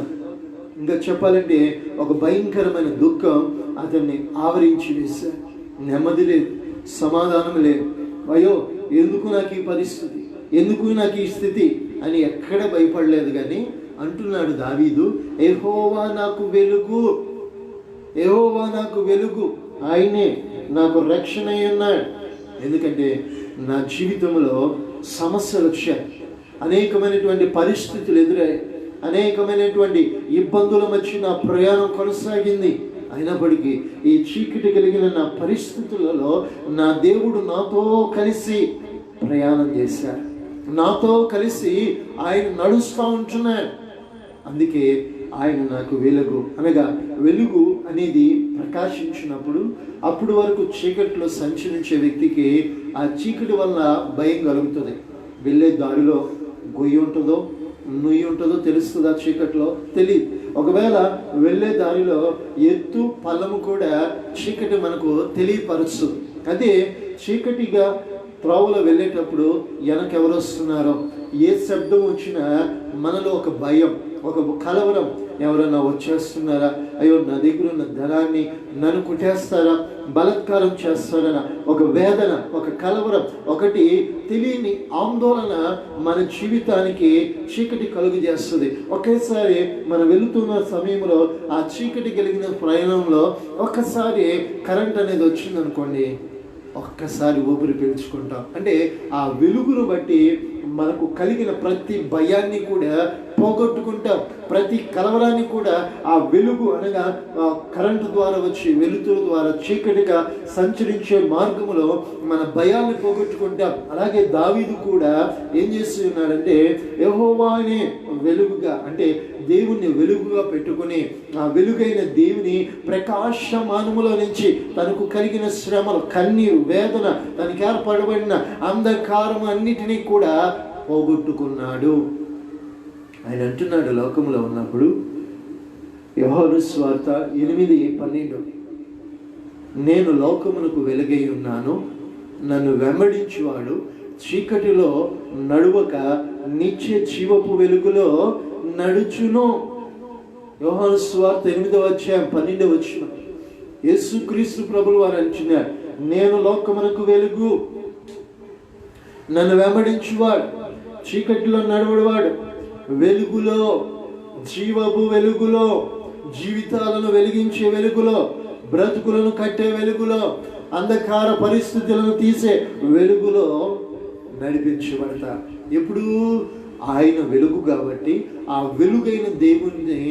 A: ఇంకా చెప్పాలంటే ఒక భయంకరమైన దుఃఖం అతన్ని ఆవరించి వేశారు. నెమ్మది లేదు, సమాధానం లేదు. ఎందుకు నాకు ఈ పరిస్థితి, ఎందుకు నాకు ఈ స్థితి అని ఎక్కడ భయపడలేదు. కానీ అంటున్నాడు దావీదు, యెహోవా నాకు వెలుగు, యెహోవా నాకు వెలుగు, ఆయనే నాకు రక్షణ అయి ఉన్నాడు. ఎందుకంటే నా జీవితంలో సమస్యలు వచ్చాయి, అనేకమైనటువంటి పరిస్థితులు ఎదురయ్యాయి, అనేకమైనటువంటి ఇబ్బందుల మధ్య నా ప్రయాణం కొనసాగింది. అయినప్పటికీ ఈ చీకటి కలిగిన నా పరిస్థితులలో నా దేవుడు నాతో కలిసి ప్రయాణం చేశాడు, నాతో కలిసి ఆయన నడుస్తూ ఉంటున్నాడు. అందుకే ఆయన నాకు వెలుగు. అనగా వెలుగు అనేది ప్రకాశించినప్పుడు అప్పుడు వరకు చీకటిలో సంచరించే వ్యక్తికి ఆ చీకటి వల్ల భయం కలుగుతుంది. వెళ్ళే దారిలో గొయ్యి ఉంటుందో, నుయ్యి ఉంటుందో తెలుస్తుందా? చీకట్లో తెలియదు. ఒకవేళ వెళ్ళే దారిలో ఎత్తు పల్లము కూడా చీకటి మనకు తెలియపరుస్తుంది. అదే చీకటిగా త్రోవలో వెళ్ళేటప్పుడు వెనకెవరు వస్తున్నారో, ఏ శబ్దం వచ్చినా మనలో ఒక భయం, ఒక కలవరం, ఎవరన్నా వచ్చేస్తున్నారా, అయ్యో నా దగ్గర ఉన్న ధనాన్ని నన్ను కుట్టేస్తారా, బలాత్కారం చేస్తారన్న ఒక వేదన, ఒక కలవరం, ఒకటి తెలియని ఆందోళన మన జీవితానికి చీకటి కలుగు చేస్తుంది. ఒకేసారి మనం వెళుతున్న సమయంలో ఆ చీకటి కలిగిన ప్రయాణంలో ఒక్కసారి కరెంట్ అనేది వచ్చిందనుకోండి, ఒక్కసారి ఊపిరి పీల్చుకుంటాం. అంటే ఆ వెలుగును బట్టి మనకు కలిగిన ప్రతి భయాన్ని కూడా పోగొట్టుకుంటాం, ప్రతి కలవరాన్ని కూడా ఆ వెలుగు అనగా కరెంటు ద్వారా వచ్చి వెలుతురు ద్వారా చీకటిగా సంచరించే మార్గంలో మన భయాన్ని పోగొట్టుకుంటాం. అలాగే దావీదు కూడా ఏం చేస్తూ ఉన్నాడంటే, యెహోవానే వెలుగుగా, అంటే దేవుణ్ణి వెలుగుగా పెట్టుకుని ఆ వెలుగైన దేవుని ప్రకాశమానములో నుంచి తనకు కలిగిన శ్రమలు, కన్నీరు, వేదన, తనకి ఏర్పడబడిన అంధకారం అన్నిటినీ కూడా పోగొట్టుకున్నాడు. ఆయన అంటున్నాడు లోకంలో ఉన్నప్పుడు, యోహాను సువార్త 8:12, నేను లోకమునకు వెలుగై ఉన్నాను, నన్ను వెంబడించువాడు చీకటిలో నడువక నిత్య జీవపు వెలుగులో నడుచును. యోహాను సువార్త 8:12 యేసుక్రీస్తు ప్రభులు వారు అంటున్నారు, నేను లోకమునకు వెలుగు, నన్ను వెంబడించువాడు చీకటిలో నడవడువాడు వెలుగులో, జీవపు వెలుగులో, జీవితాలను వెలిగించే వెలుగులో, బ్రతుకులను కట్టే వెలుగులో, అంధకార పరిస్థితులను తీసే వెలుగులో నడిపించబడతారు. ఎప్పుడు ఆయన వెలుగు కాబట్టి ఆ వెలుగైన దేవుణ్ణి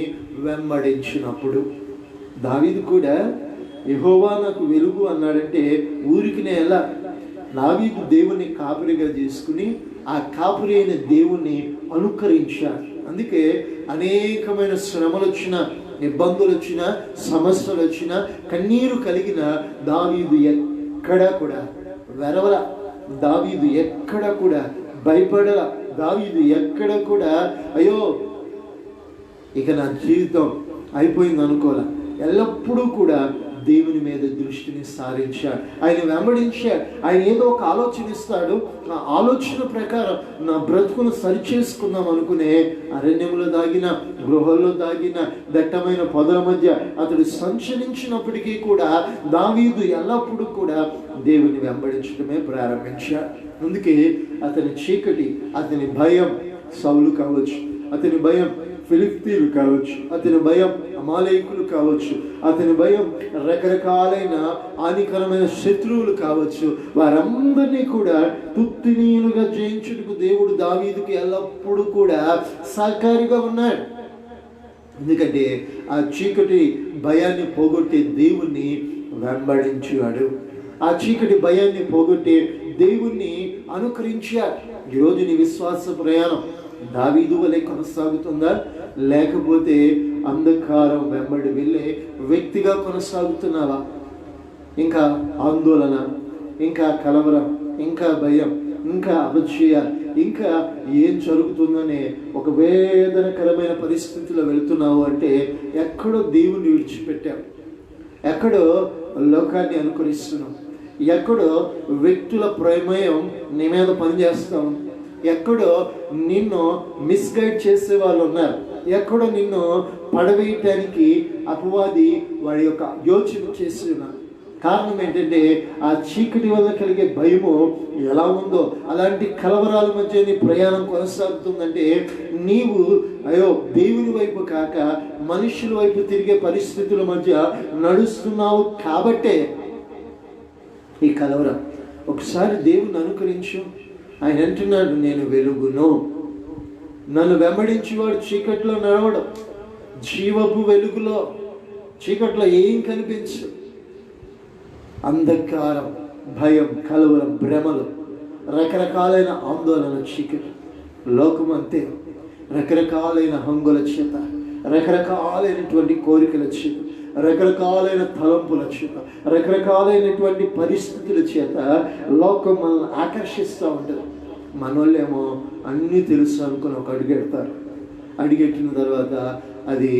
A: వెంబడించినప్పుడు. దావీదు కూడా యెహోవా నాకు వెలుగు అన్నాడంటే ఊరికినే ఎలా? దావీదు దేవుణ్ణి కాపురిగా చేసుకుని ఆ కాపురి అయిన దేవుణ్ణి అనుకరించాడు. అందుకే అనేకమైన శ్రమలు వచ్చినా, ఇబ్బందులు వచ్చినా, సమస్యలు వచ్చినా, కన్నీరు కలిగిన దావీదు ఎక్కడా కూడా వెరవల, దావీదు ఎక్కడా కూడా భయపడల, దావీదు ఎక్కడ కూడా అయ్యో ఇక నా జీవితం అయిపోయింది అనుకోలే. ఎల్లప్పుడూ కూడా దేవుని మీద దృష్టిని సారించాడు, ఆయన వెంబడించాడు. ఆయన ఏదో ఒక ఆలోచన ఇస్తాడు, ఆ ఆలోచన ప్రకారం నా బ్రతుకును సరిచేసుకుందాం అనుకునే అరణ్యంలో దాగిన, గృహంలో దాగిన, దట్టమైన పొదల మధ్య అతడు సంచరించినప్పటికీ కూడా దావీదు ఎల్లప్పుడూ కూడా దేవుని వెంబడించడమే ప్రారంభించాడు. అందుకే అతని చీకటి, అతని భయం సౌలు కావచ్చు, అతని భయం ఫిలిష్తీయులు కావచ్చు, అతని భయం అమాలేకులు కావచ్చు, అతని భయం రకరకాలైన హానికరమైన శత్రువులు కావచ్చు, వారందరినీ కూడా తుత్తినీయులుగా జయించుటకు దేవుడు దావీదుకి ఎల్లప్పుడూ కూడా సహకారిగా ఉన్నాడు. ఎందుకంటే ఆ చీకటి భయాన్ని పోగొట్టే దేవుణ్ణి వెంబడించాడు, ఆ చీకటి భయాన్ని పోగొట్టే దేవుణ్ణి అనుకరించాడు. ఈరోజు నీ విశ్వాస ప్రయాణం దావీదు వలె కొనసాగుతుందా, లేకపోతే అంధకారం వెంబడి వెళ్ళే వ్యక్తిగా కొనసాగుతున్నావా? ఇంకా ఆందోళన, ఇంకా కలవరం, ఇంకా భయం, ఇంకా అపజయ, ఇంకా ఏం జరుగుతుందనే ఒక వేదనకరమైన పరిస్థితిలో వెళ్తున్నావు అంటే ఎక్కడో దేవుని విడిచిపెట్టావు, ఎక్కడో లోకాన్ని అనుకరిస్తున్నావు, ఎక్కడో వ్యక్తుల ప్రమేయం నీ మీద పనిచేస్తావు, ఎక్కడో నిన్ను మిస్గైడ్ చేసే వాళ్ళు ఉన్నారు, ఎక్కడో నిన్ను పడవేయటానికి అపవాది వాడి యొక్క యోచన చేసి ఉన్నారు. కారణం ఏంటంటే ఆ చీకటి వల్ల కలిగే భయము ఎలా ఉందో అలాంటి కలవరాల మధ్య నీ ప్రయాణం కొనసాగుతుందంటే నీవు అయ్యో దేవుని వైపు కాక మనుషుల వైపు తిరిగే పరిస్థితుల మధ్య నడుస్తున్నావు కాబట్టే ఈ కలవరం. ఒకసారి దేవుని అనుకరించు. ఆయన అంటున్నాడు, నేను వెలుగును, నన్ను వెంబడించేవాడు చీకట్లో నడవడం, జీవపు వెలుగులో. చీకట్లో ఏం కనిపించు, అంధకారం, భయం, కలవరం, భ్రమలు, రకరకాలైన ఆందోళన, చీకటి. లోకం అంతే, రకరకాలైన హంగుల చేత, రకరకాలైనటువంటి కోరికల చేత, రకరకాలైన తలంపుల చేత, రకరకాలైనటువంటి పరిస్థితుల చేత లోకం మనల్ని ఆకర్షిస్తూ ఉంటుంది. మనోళ్ళేమో అన్నీ తెలుసు అనుకుని ఒక అడుగెడతారు. అడిగెట్టిన తర్వాత అది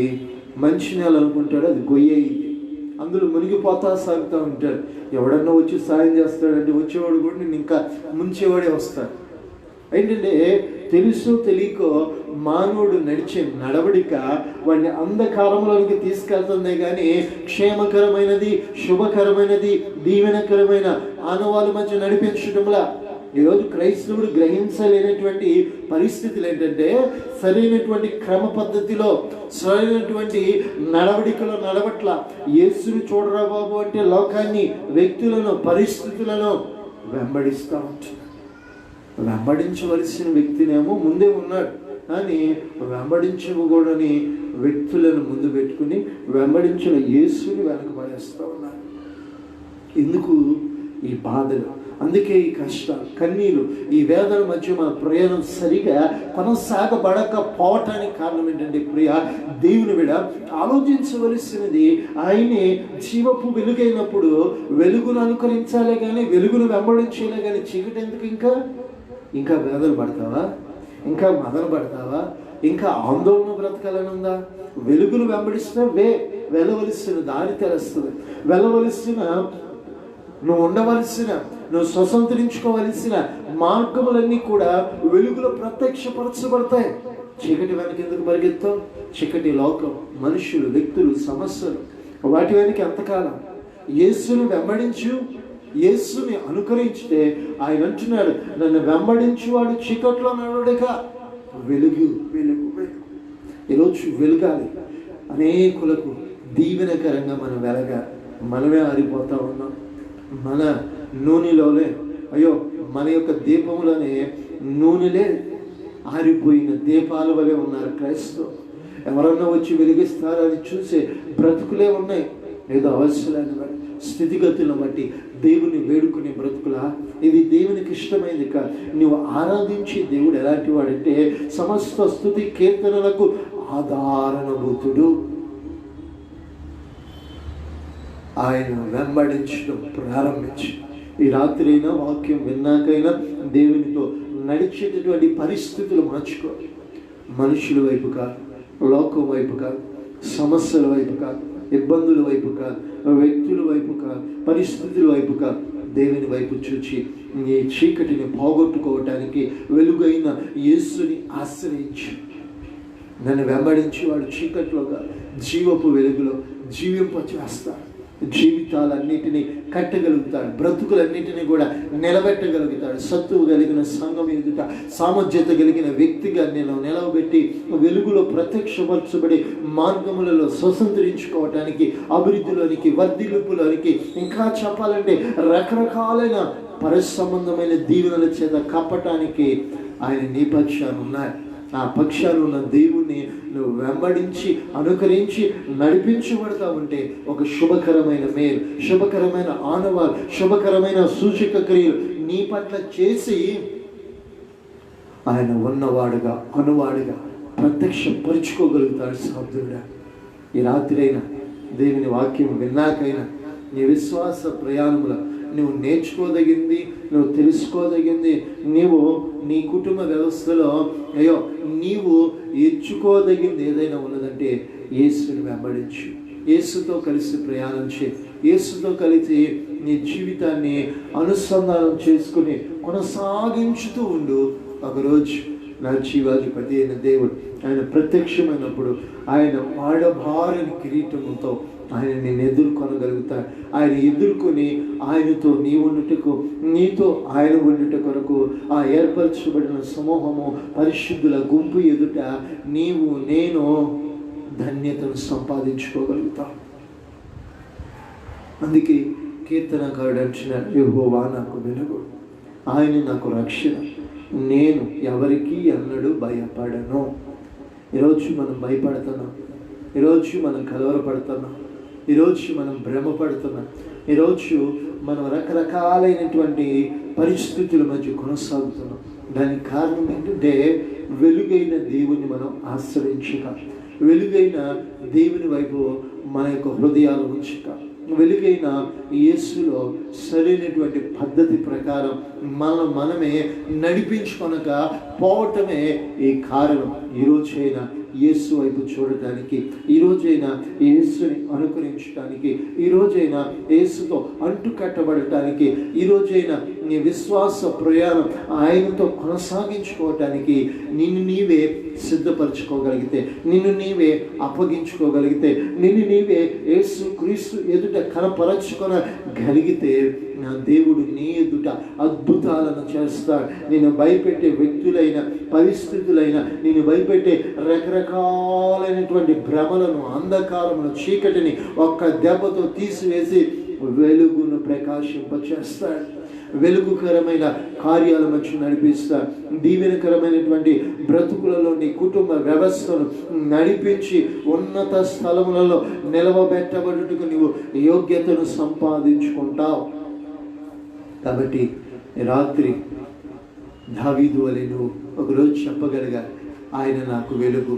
A: మంచి నేల అనుకుంటాడు, అది గొయ్యేది, అందులో మునిగిపోతా సాగుతూ ఉంటాడు. ఎవడన్నా వచ్చి సాయం చేస్తాడంటే వచ్చేవాడు కూడా నేను ఇంకా ముంచేవాడే వస్తాడు. ఏంటంటే తెలుసు తెలియకో మానవుడు నడిచే నడవడిక వాడిని అంధకారంలోనికి తీసుకెళ్తుందే కానీ క్షేమకరమైనది, శుభకరమైనది, దీవెనకరమైన ఆనవాళ్ళ మధ్య నడిపించడంలా. ఈరోజు క్రైస్తవుడు గ్రహించలేనటువంటి పరిస్థితులు ఏంటంటే సరైనటువంటి క్రమ పద్ధతిలో, సరైనటువంటి నడవడికలో నడవట్ల. యేసుని చూడరా బాబు అంటే లోకాన్ని, వ్యక్తులను, పరిస్థితులను వెంబడిస్తూ ఉంటాడు. వెంబడించవలసిన వ్యక్తినేమో ముందే ఉన్నాడు, కానీ వెంబడించకూడని వ్యక్తులను ముందు పెట్టుకుని వెంబడించిన యేసుని వెనకబడేస్తూ ఉన్నారు. ఎందుకు ఈ బాధలు? అందుకే ఈ కష్టాలు, కన్నీళ్ళు, ఈ వేదన మధ్య మన ప్రయాణం సరిగా కొనసాగబడకపోవటానికి కారణం ఏంటంటే ప్రియ దేవుని విడ ఆలోచించవలసినది ఆయనే జీవపు వెలుగైనప్పుడు వెలుగును అనుకరించాలే కానీ వెలుగును వెంబడించాలే కానీ చీకటి ఎందుకు? ఇంకా వేదన పడతావా? ఇంకా మదన పడతావా? ఇంకా ఆందోళన బ్రతకాలని ఉందా? వెలుగును వెంబడిస్తే వెళ్ళవలసిన దారి తెలుస్తుంది, వెళ్ళవలసిన నువ్వు ఉండవలసిన, నువ్వు స్వతంత్రించుకోవలసిన మార్గములన్నీ కూడా వెలుగులో ప్రత్యక్షపరచబడతాయి. చీకటి వెనక ఎందుకు పరిగెత్తావు? చీకటి లోకం, మనుషులు, వ్యక్తులు, సమస్యలు, వాటి వెనక ఎంతకాలం? యేసుని వెంబడించు, యేసుని అనుకరించితే ఆయన అంటున్నాడు, నన్ను వెంబడించువాడు చీకట్లో నడవడక వెలుగు వెలుగు వెలుగు. ఈరోజు వెలుగాలి, అనేకులకు దీవెనకరంగా మనం వెలగాలి. మనమే ఆరిపోతా ఉన్నాం. మన నూనెలోనే, అయ్యో మన యొక్క దీపంలోనే నూనెలే ఆరిపోయిన దీపాల వలె ఉన్నారు క్రైస్తవులు. ఎవరన్నా వచ్చి వెలిగిస్తారని చూసే బ్రతుకులే ఉన్నాయి. ఏదో అవసరాన్ని బట్టి, స్థితిగతులను బట్టి దేవుని వేడుకునే బ్రతుకులా? ఇది దేవునికి ఇష్టమైంది కాదు. నువ్వు ఆరాధించే దేవుడు ఎలాంటి వాడంటే సమస్త స్తుతి కీర్తనలకు ఆధారణభూతుడు. ఆయన వెంబడించడం ప్రారంభించి ఈ రాత్రి అయినా వాక్యం విన్నాకైనా దేవునితో నడిచేటటువంటి పరిస్థితులు మార్చుకో. మనుషుల వైపు కాదు, లోకం వైపు కాదు, సమస్యల వైపు కాదు, ఇబ్బందుల వైపు కాదు, వ్యక్తుల వైపు కాదు, పరిస్థితుల వైపు కాదు, దేవుని వైపు చూచి నీ చీకటిని పోగొట్టుకోవటానికి వెలుగైన యేసుని ఆశ్రయించు. నన్ను వెంబడించి వాడు చీకట్లో కాదు, జీవపు వెలుగులో జీవింపచేస్తాడు. జీవితాలన్నిటినీ కట్టగలుగుతాడు, బ్రతుకులన్నిటినీ కూడా నిలబెట్టగలుగుతాడు. సత్తువు కలిగిన సంఘం ఎదుట సామర్థ్యత కలిగిన వ్యక్తిగా నేను నిలవబెట్టి వెలుగులో ప్రత్యక్షపరచబడి మార్గములలో స్వతంత్రించుకోవటానికి, అభివృద్ధిలోనికి, వర్ధిల్లుపులోనికి, ఇంకా చెప్పాలంటే రకరకాలైన పరసంబంధమైన దీవెనల చేత కప్పటానికి ఆయన నీ పక్షాన ఉన్నాయి. ఆ పక్షాలు ఉన్న దేవుణ్ణి నువ్వు వెంబడించి అనుకరించి నడిపించబడతా ఉంటే ఒక శుభకరమైన మేలు, శుభకరమైన ఆనవాలు, శుభకరమైన సూచక క్రియలు నీ పట్ల చేసి ఆయన ఉన్నవాడుగా, అనువాడుగా ప్రత్యక్షపరుచుకోగలుగుతాడు సహోదరుడా. ఈ రాత్రి అయినా దేవుని వాక్యం విన్నాకైనా నీ విశ్వాస ప్రయాణంలో నువ్వు నేర్చుకోదగింది, నువ్వు తెలుసుకోదగింది, నీవు నీ కుటుంబ వ్యవస్థలో అయ్యో నీవు ఎంచుకోదగింది ఏదైనా ఉన్నదంటే యేసుని వెంబడించు, యేసుతో కలిసి ప్రయాణం చేయి, యేసుతో కలిసి నీ జీవితాన్ని అనుసంధానం చేసుకుని కొనసాగించుతూ ఉండు. ఒకరోజు నా జీవాధిపతి అయిన దేవుడు ఆయన ప్రత్యక్షమైనప్పుడు ఆయన వాడభారని కిరీటముతో ఆయన నేను ఎదుర్కొనగలుగుతాడు. ఆయన ఎదుర్కొని ఆయనతో నీ ఉండుటకు, నీతో ఆయన ఉండుట కొరకు ఆ ఏర్పరచబడిన సమూహము పరిశుద్ధుల గుంపు ఎదుట నీవు నేను ధన్యతను సంపాదించుకోగలుగుతాం. అందుకే కీర్తనకారుడు అంటున్నాడు, యెహోవా నాకు వెలుగు, ఆయన నాకు రక్షణ, నేను ఎవరికి ఎన్నడూ భయపడను. ఈరోజు మనం భయపడుతున్నాం, ఈరోజు మనం కలవరపడుతున్నాం, ఈరోజు మనం భ్రమపడుతున్నాం, ఈరోజు మనం రకరకాలైనటువంటి పరిస్థితుల మధ్య కొనసాగుతున్నాం. దానికి కారణం ఏంటంటే వెలుగైన దేవుని మనం ఆశ్రయించక, వెలుగైన దేవుని వైపు మన యొక్క హృదయాలు ఉంచక, వెలుగైన యేసులో సరైనటువంటి పద్ధతి ప్రకారం మనమే నడిపించుకొనక పోవటమే ఈ కారణం. ఈరోజైనా యేసు వైపు చూడటానికి, ఈరోజైనా యేసుని అనుకరించడానికి, ఈరోజైనా యేసుతో అంటుకట్టబడటానికి, ఈరోజైనా నీ విశ్వాస ప్రయాణం ఆయనతో కొనసాగించుకోవటానికి నిన్ను నీవే సిద్ధపరచుకోగలిగితే, నిన్ను నీవే అప్పగించుకోగలిగితే, నిన్ను నీవే యేసు క్రీస్తు ఎదుట కనపరచుకొనగలిగితే నా దేవుడు నీ ఎదుట అద్భుతాలను చేస్తాడు. నేను భయపెట్టే వ్యక్తులైన, పరిస్థితులైన, నేను భయపెట్టే రకరకాలైనటువంటి భ్రమలను, అంధకారమును, చీకటిని ఒక్క దెబ్బతో తీసివేసి వెలుగును ప్రకాశింపచేస్తాడు. వెలుగుకరమైన కార్యాల మధ్య నడిపిస్తాడు. దీవెనకరమైనటువంటి బ్రతుకులలో నీ కుటుంబ వ్యవస్థను నడిపించి ఉన్నత స్థలములలో నిలవబెట్టబడుటకు నీవు యోగ్యతను సంపాదించుకుంటావు. కాబట్టి రాత్రి దావీదు వలె నువ్వు ఒకరోజు చెప్పగలిగారు, ఆయన నాకు వెలుగు,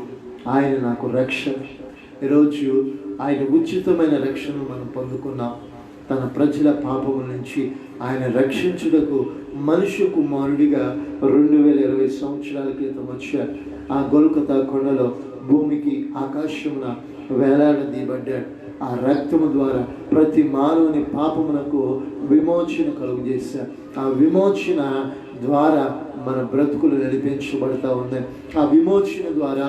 A: ఆయన నాకు రక్షణ. ఈరోజు ఆయన ఉచితమైన రక్షణను మనం పొందుకున్నాం. తన ప్రజల పాపముల నుంచి ఆయన రక్షించుటకు మనుష్య కుమారుడిగా 2020 సంవత్సరాల క్రితం వచ్చాడు. ఆ గొల్గొతా కొండలో భూమికి ఆకాశమున వేలాడదీయబడ్డాడు. ఆ రక్తము ద్వారా ప్రతి మానవుని పాపమునకు విమోచన కలుగజేశారు. ఆ విమోచన ద్వారా మన బ్రతుకులు నడిపించబడతా ఉన్నాయి. ఆ విమోచన ద్వారా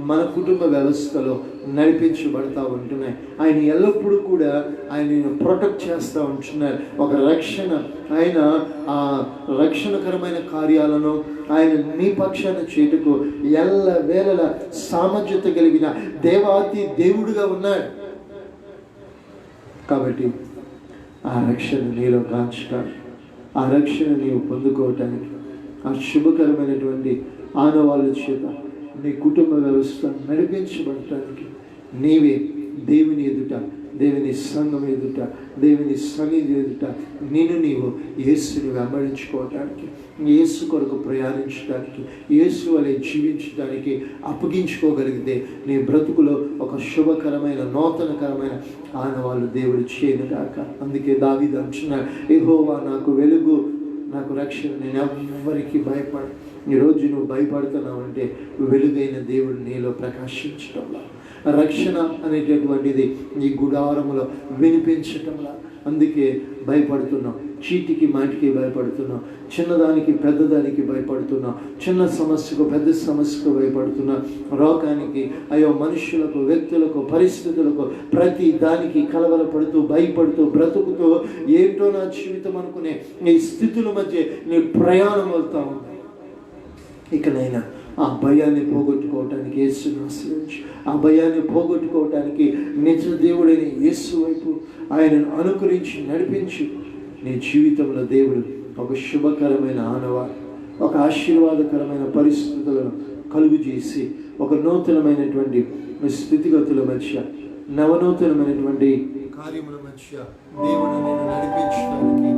A: మన కుటుంబ వ్యవస్థలో నడిపించబడతా ఉంటున్నాయి. ఆయన ఎల్లప్పుడూ కూడా ఆయన ప్రొటెక్ట్ చేస్తూ ఉంటున్నారు. ఒక రక్షణ, ఆయన ఆ రక్షణకరమైన కార్యాలను ఆయన నీ పక్షాన చేటుకు ఎల్ల వేళల సామర్థ్యత కలిగిన దేవాతి దేవుడుగా ఉన్నాడు. కాబట్టి ఆ రక్షణ నీలో కాంచడానికి, ఆ రక్షణ నీవు పొందుకోవటానికి, ఆ శుభకరమైనటువంటి ఆనవాళ్ళ చేత నీ కుటుంబ వ్యవస్థ నడిపించబడటానికి నీవే దేవుని ఎదుట, దేవుని సంఘం ఎదుట, దేవుని సన్నిధి ఎదుట నీవు యేసుని వెంబడించుకోవటానికి, యేసు కొరకు ప్రయాణించడానికి, యేసు వలె జీవించడానికి అప్పగించుకోగలిగితే నీ బ్రతుకులో ఒక శుభకరమైన నూతనకరమైన ఆనవాళ్ళు దేవుడు చేయనుగాక. అందుకే దావీదు అంటున్నాడు, యెహోవా నాకు వెలుగు, నాకు రక్షణ, నేను ఎవ్వరికి భయపడ. ఈరోజు నువ్వు భయపడుతున్నావు అంటే వెలుగైన దేవుడు నీలో ప్రకాశించటంలా, రక్షణ అనేటటువంటిది ఈ గుడారములో వినిపించటంలా. అందుకే భయపడుతున్నాం, చీటికి మాటికి భయపడుతున్నాం, చిన్నదానికి పెద్దదానికి భయపడుతున్నాం, చిన్న సమస్యకు పెద్ద సమస్యకు భయపడుతున్నాం, రోగానికి, అయ్యో మనుషులకు, వ్యక్తులకు, పరిస్థితులకు, ప్రతి దానికి కలవరపడుతూ భయపడుతూ బ్రతుకుతూ ఏంటో నా జీవితం అనుకునే ఈ స్థితుల మధ్య నీ ప్రయాణం అవుతా ఉంది. ఇకనైనా ఆ భయాన్ని పోగొట్టుకోవటానికి యేసును ఆశ్రయించు. ఆ భయాన్ని పోగొట్టుకోవటానికి నిజ దేవుడైన యేసు వైపు ఆయనను అనుకరించి నడిపించు. నీ జీవితంలో దేవుడు ఒక శుభకరమైన ఆనవాలు, ఒక ఆశీర్వాదకరమైన పరిస్థితులను కలుగు చేసి ఒక నూతనమైనటువంటి స్థితిగతుల మధ్య, నవనూతనమైనటువంటి కార్యముల మధ్య దేవుడు నేను నడిపించడానికి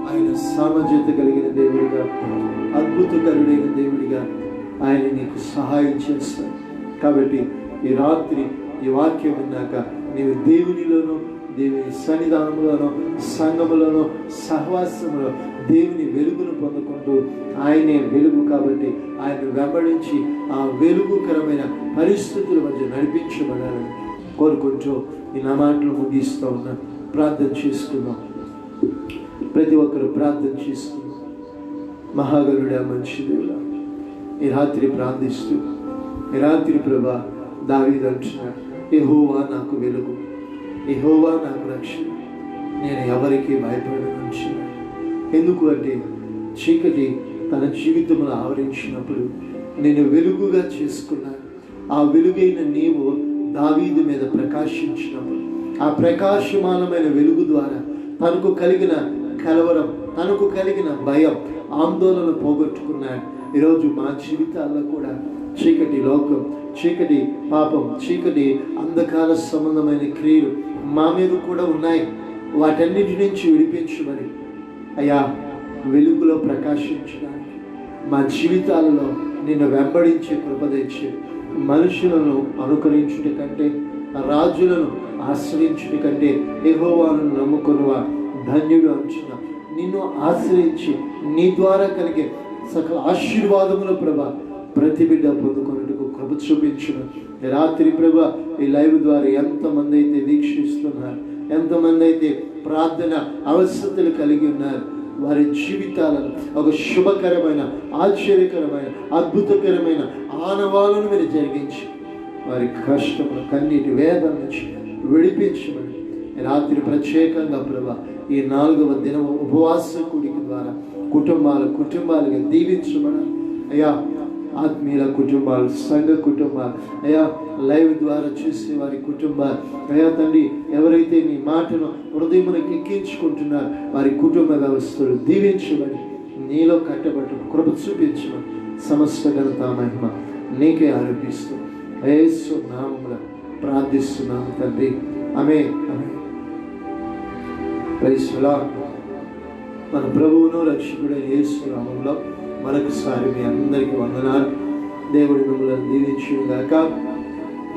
A: ఆయన సామర్థ్యత కలిగిన దేవుడిగా, అద్భుతకరుడైన దేవుడిగా ఆయన నీకు సహాయం చేస్తాడు. కాబట్టి ఈ రాత్రి ఈ వాక్యం విన్నాక నీవు దేవునిలోనూ, దేవుని సన్నిధానంలోనూ, సంఘములోనూ, సహవాసములో దేవుని వెలుగును పొందుకుంటూ, ఆయనే వెలుగు కాబట్టి ఆయన వెంబడించి ఆ వెలుగుకరమైన పరిస్థితుల మధ్య నడిపించబడాలని కోరుకుంటూ ఈ నా మాటలు ముగిస్తూ ఉన్నా. ప్రార్థన చేసుకుందాం. ప్రతి ఒక్కరు ప్రార్థన చేసుకుందాం. మహాగరుడా, మంచి దేవుడా, ఈ రాత్రి ప్రార్థిస్తూ, ఈ రాత్రి ప్రభా దావీదు అంటున్నాడు, యెహోవా నాకు వెలుగు, యెహోవా నాకు రక్షణ, నేను ఎవరికి భయపడను అంటున్నాడు. ఎందుకు అంటే చీకటి తన జీవితంలో ఆవరించినప్పుడు నేను వెలుగుగా చేసుకున్నాను. ఆ వెలుగైన నీవు దావీదు మీద ప్రకాశించినప్పుడు ఆ ప్రకాశమానమైన వెలుగు ద్వారా తనకు కలిగిన కలవరం, తనకు కలిగిన భయం, ఆందోళన పోగొట్టుకున్నాడు. ఈరోజు మా జీవితాల్లో కూడా చీకటి లోకం, చీకటి పాపం, చీకటి అంధకార సంబంధమైన క్రియలు మా మీద కూడా ఉన్నాయి. వాటన్నిటి నుంచి విడిపించమని అయ్యా వెలుగులో ప్రకాశించడానికి, మా జీవితాలలో నిన్ను వెంబడించే కృప తెచ్చి, మనుషులను అనుకరించుట కంటే, రాజులను ఆశ్రయించుట కంటే యెహోవాను నమ్ముకున్నవా ధన్యుడు అంచున. నిన్ను ఆశ్రయించి నీ ద్వారా కలిగే సకల ఆశీర్వాదముల ప్రభా ప్రతి బిడ్డ పొందుకున్నట్టుకు కృప చూపించును. రాత్రి ప్రభా ఈ లైవ్ ద్వారా ఎంతమంది అయితే వీక్షిస్తున్నారు, ఎంతమంది అయితే ప్రార్థన అవసరతలు కలిగి ఉన్నారు, వారి జీవితాలను ఒక శుభకరమైన, ఆశ్చర్యకరమైన, అద్భుతకరమైన ఆనవాలను మీరు జరిగించి వారి కష్టములు, కన్నీటి వేదన నుంచి విడిపించమని రాత్రి ప్రత్యేకంగా ప్రభా ఈ 4వ దినం ఉపవాస కూడిక ద్వారా కుటుంబాలుగా దీవించబడాలి అయ్యా. ఆత్మీయుల కుటుంబాలు, సంఘ కుటుంబాలు అయ్యా, లైవ్ ద్వారా చూసే వారి కుటుంబాలు అయ్యా తండ్రి, ఎవరైతే నీ మాటను హృదయమునకు ఎక్కించుకుంటున్నారో వారి కుటుంబ వ్యవస్థలు దీవించమని, నీలో కట్టబట్టు కృప చూపించమని సమస్త ఘనత మహిమ నీకే ఆరోపిస్తూ యేసు నామములో ప్రార్థిస్తున్నాము తండ్రి. ఆమేన్. Praise the Lord. మన ప్రభువును రక్షకుడైన యేసు నామములో మరొకసారి మీ అందరికీ వందనాలు. దేవుడి మిమ్మల్ని దీవించుగాక.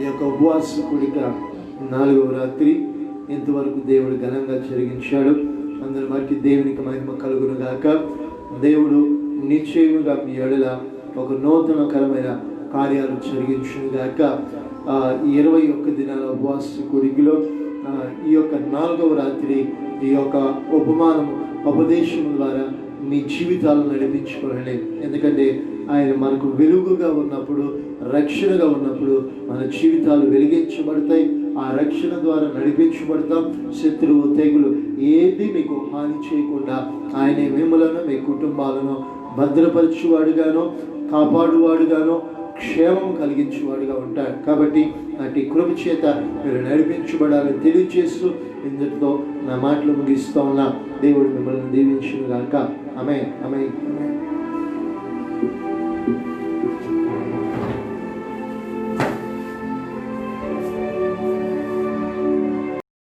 A: ఈ యొక్క ఉపవాస కూడిక 4వ రాత్రి ఇంతవరకు దేవుడు ఘనంగా జరిగించాడు. అందరి బట్టి దేవునికి మహిమ కలుగునుగాక. దేవుడు నిశ్చయముగా మీ ఎడల ఒక నూతనకరమైన కార్యాలు జరిగించుగాక. 21 దినాల ఉపవాస కూడికలో ఈ యొక్క 4వ రాత్రి ఈ యొక్క ఉపదేశం ద్వారా మీ జీవితాలను నడిపించుకోనండి. ఎందుకంటే ఆయన మనకు వెలుగుగా ఉన్నప్పుడు, రక్షణగా ఉన్నప్పుడు మన జీవితాలు వెలిగించబడతాయి. ఆ రక్షణ ద్వారా నడిపించబడతాం. శత్రువు, తెగులు ఏది మీకు హాని చేయకుండా ఆయన మిమ్మలను, మీ కుటుంబాలను భద్రపరచువాడుగానో, కాపాడువాడుగానో, క్షేమం కలిగించేవాడుగా ఉంటాడు. కాబట్టి నాటి కృప చేత మీరు నడిపించబడాలని తెలియజేస్తూ ఇందులో నా మాటలు ముగిస్తూ ఉన్నా. దేవుడు మిమ్మల్ని దీవించును గాక. ఆమేన్. ఆమేన్.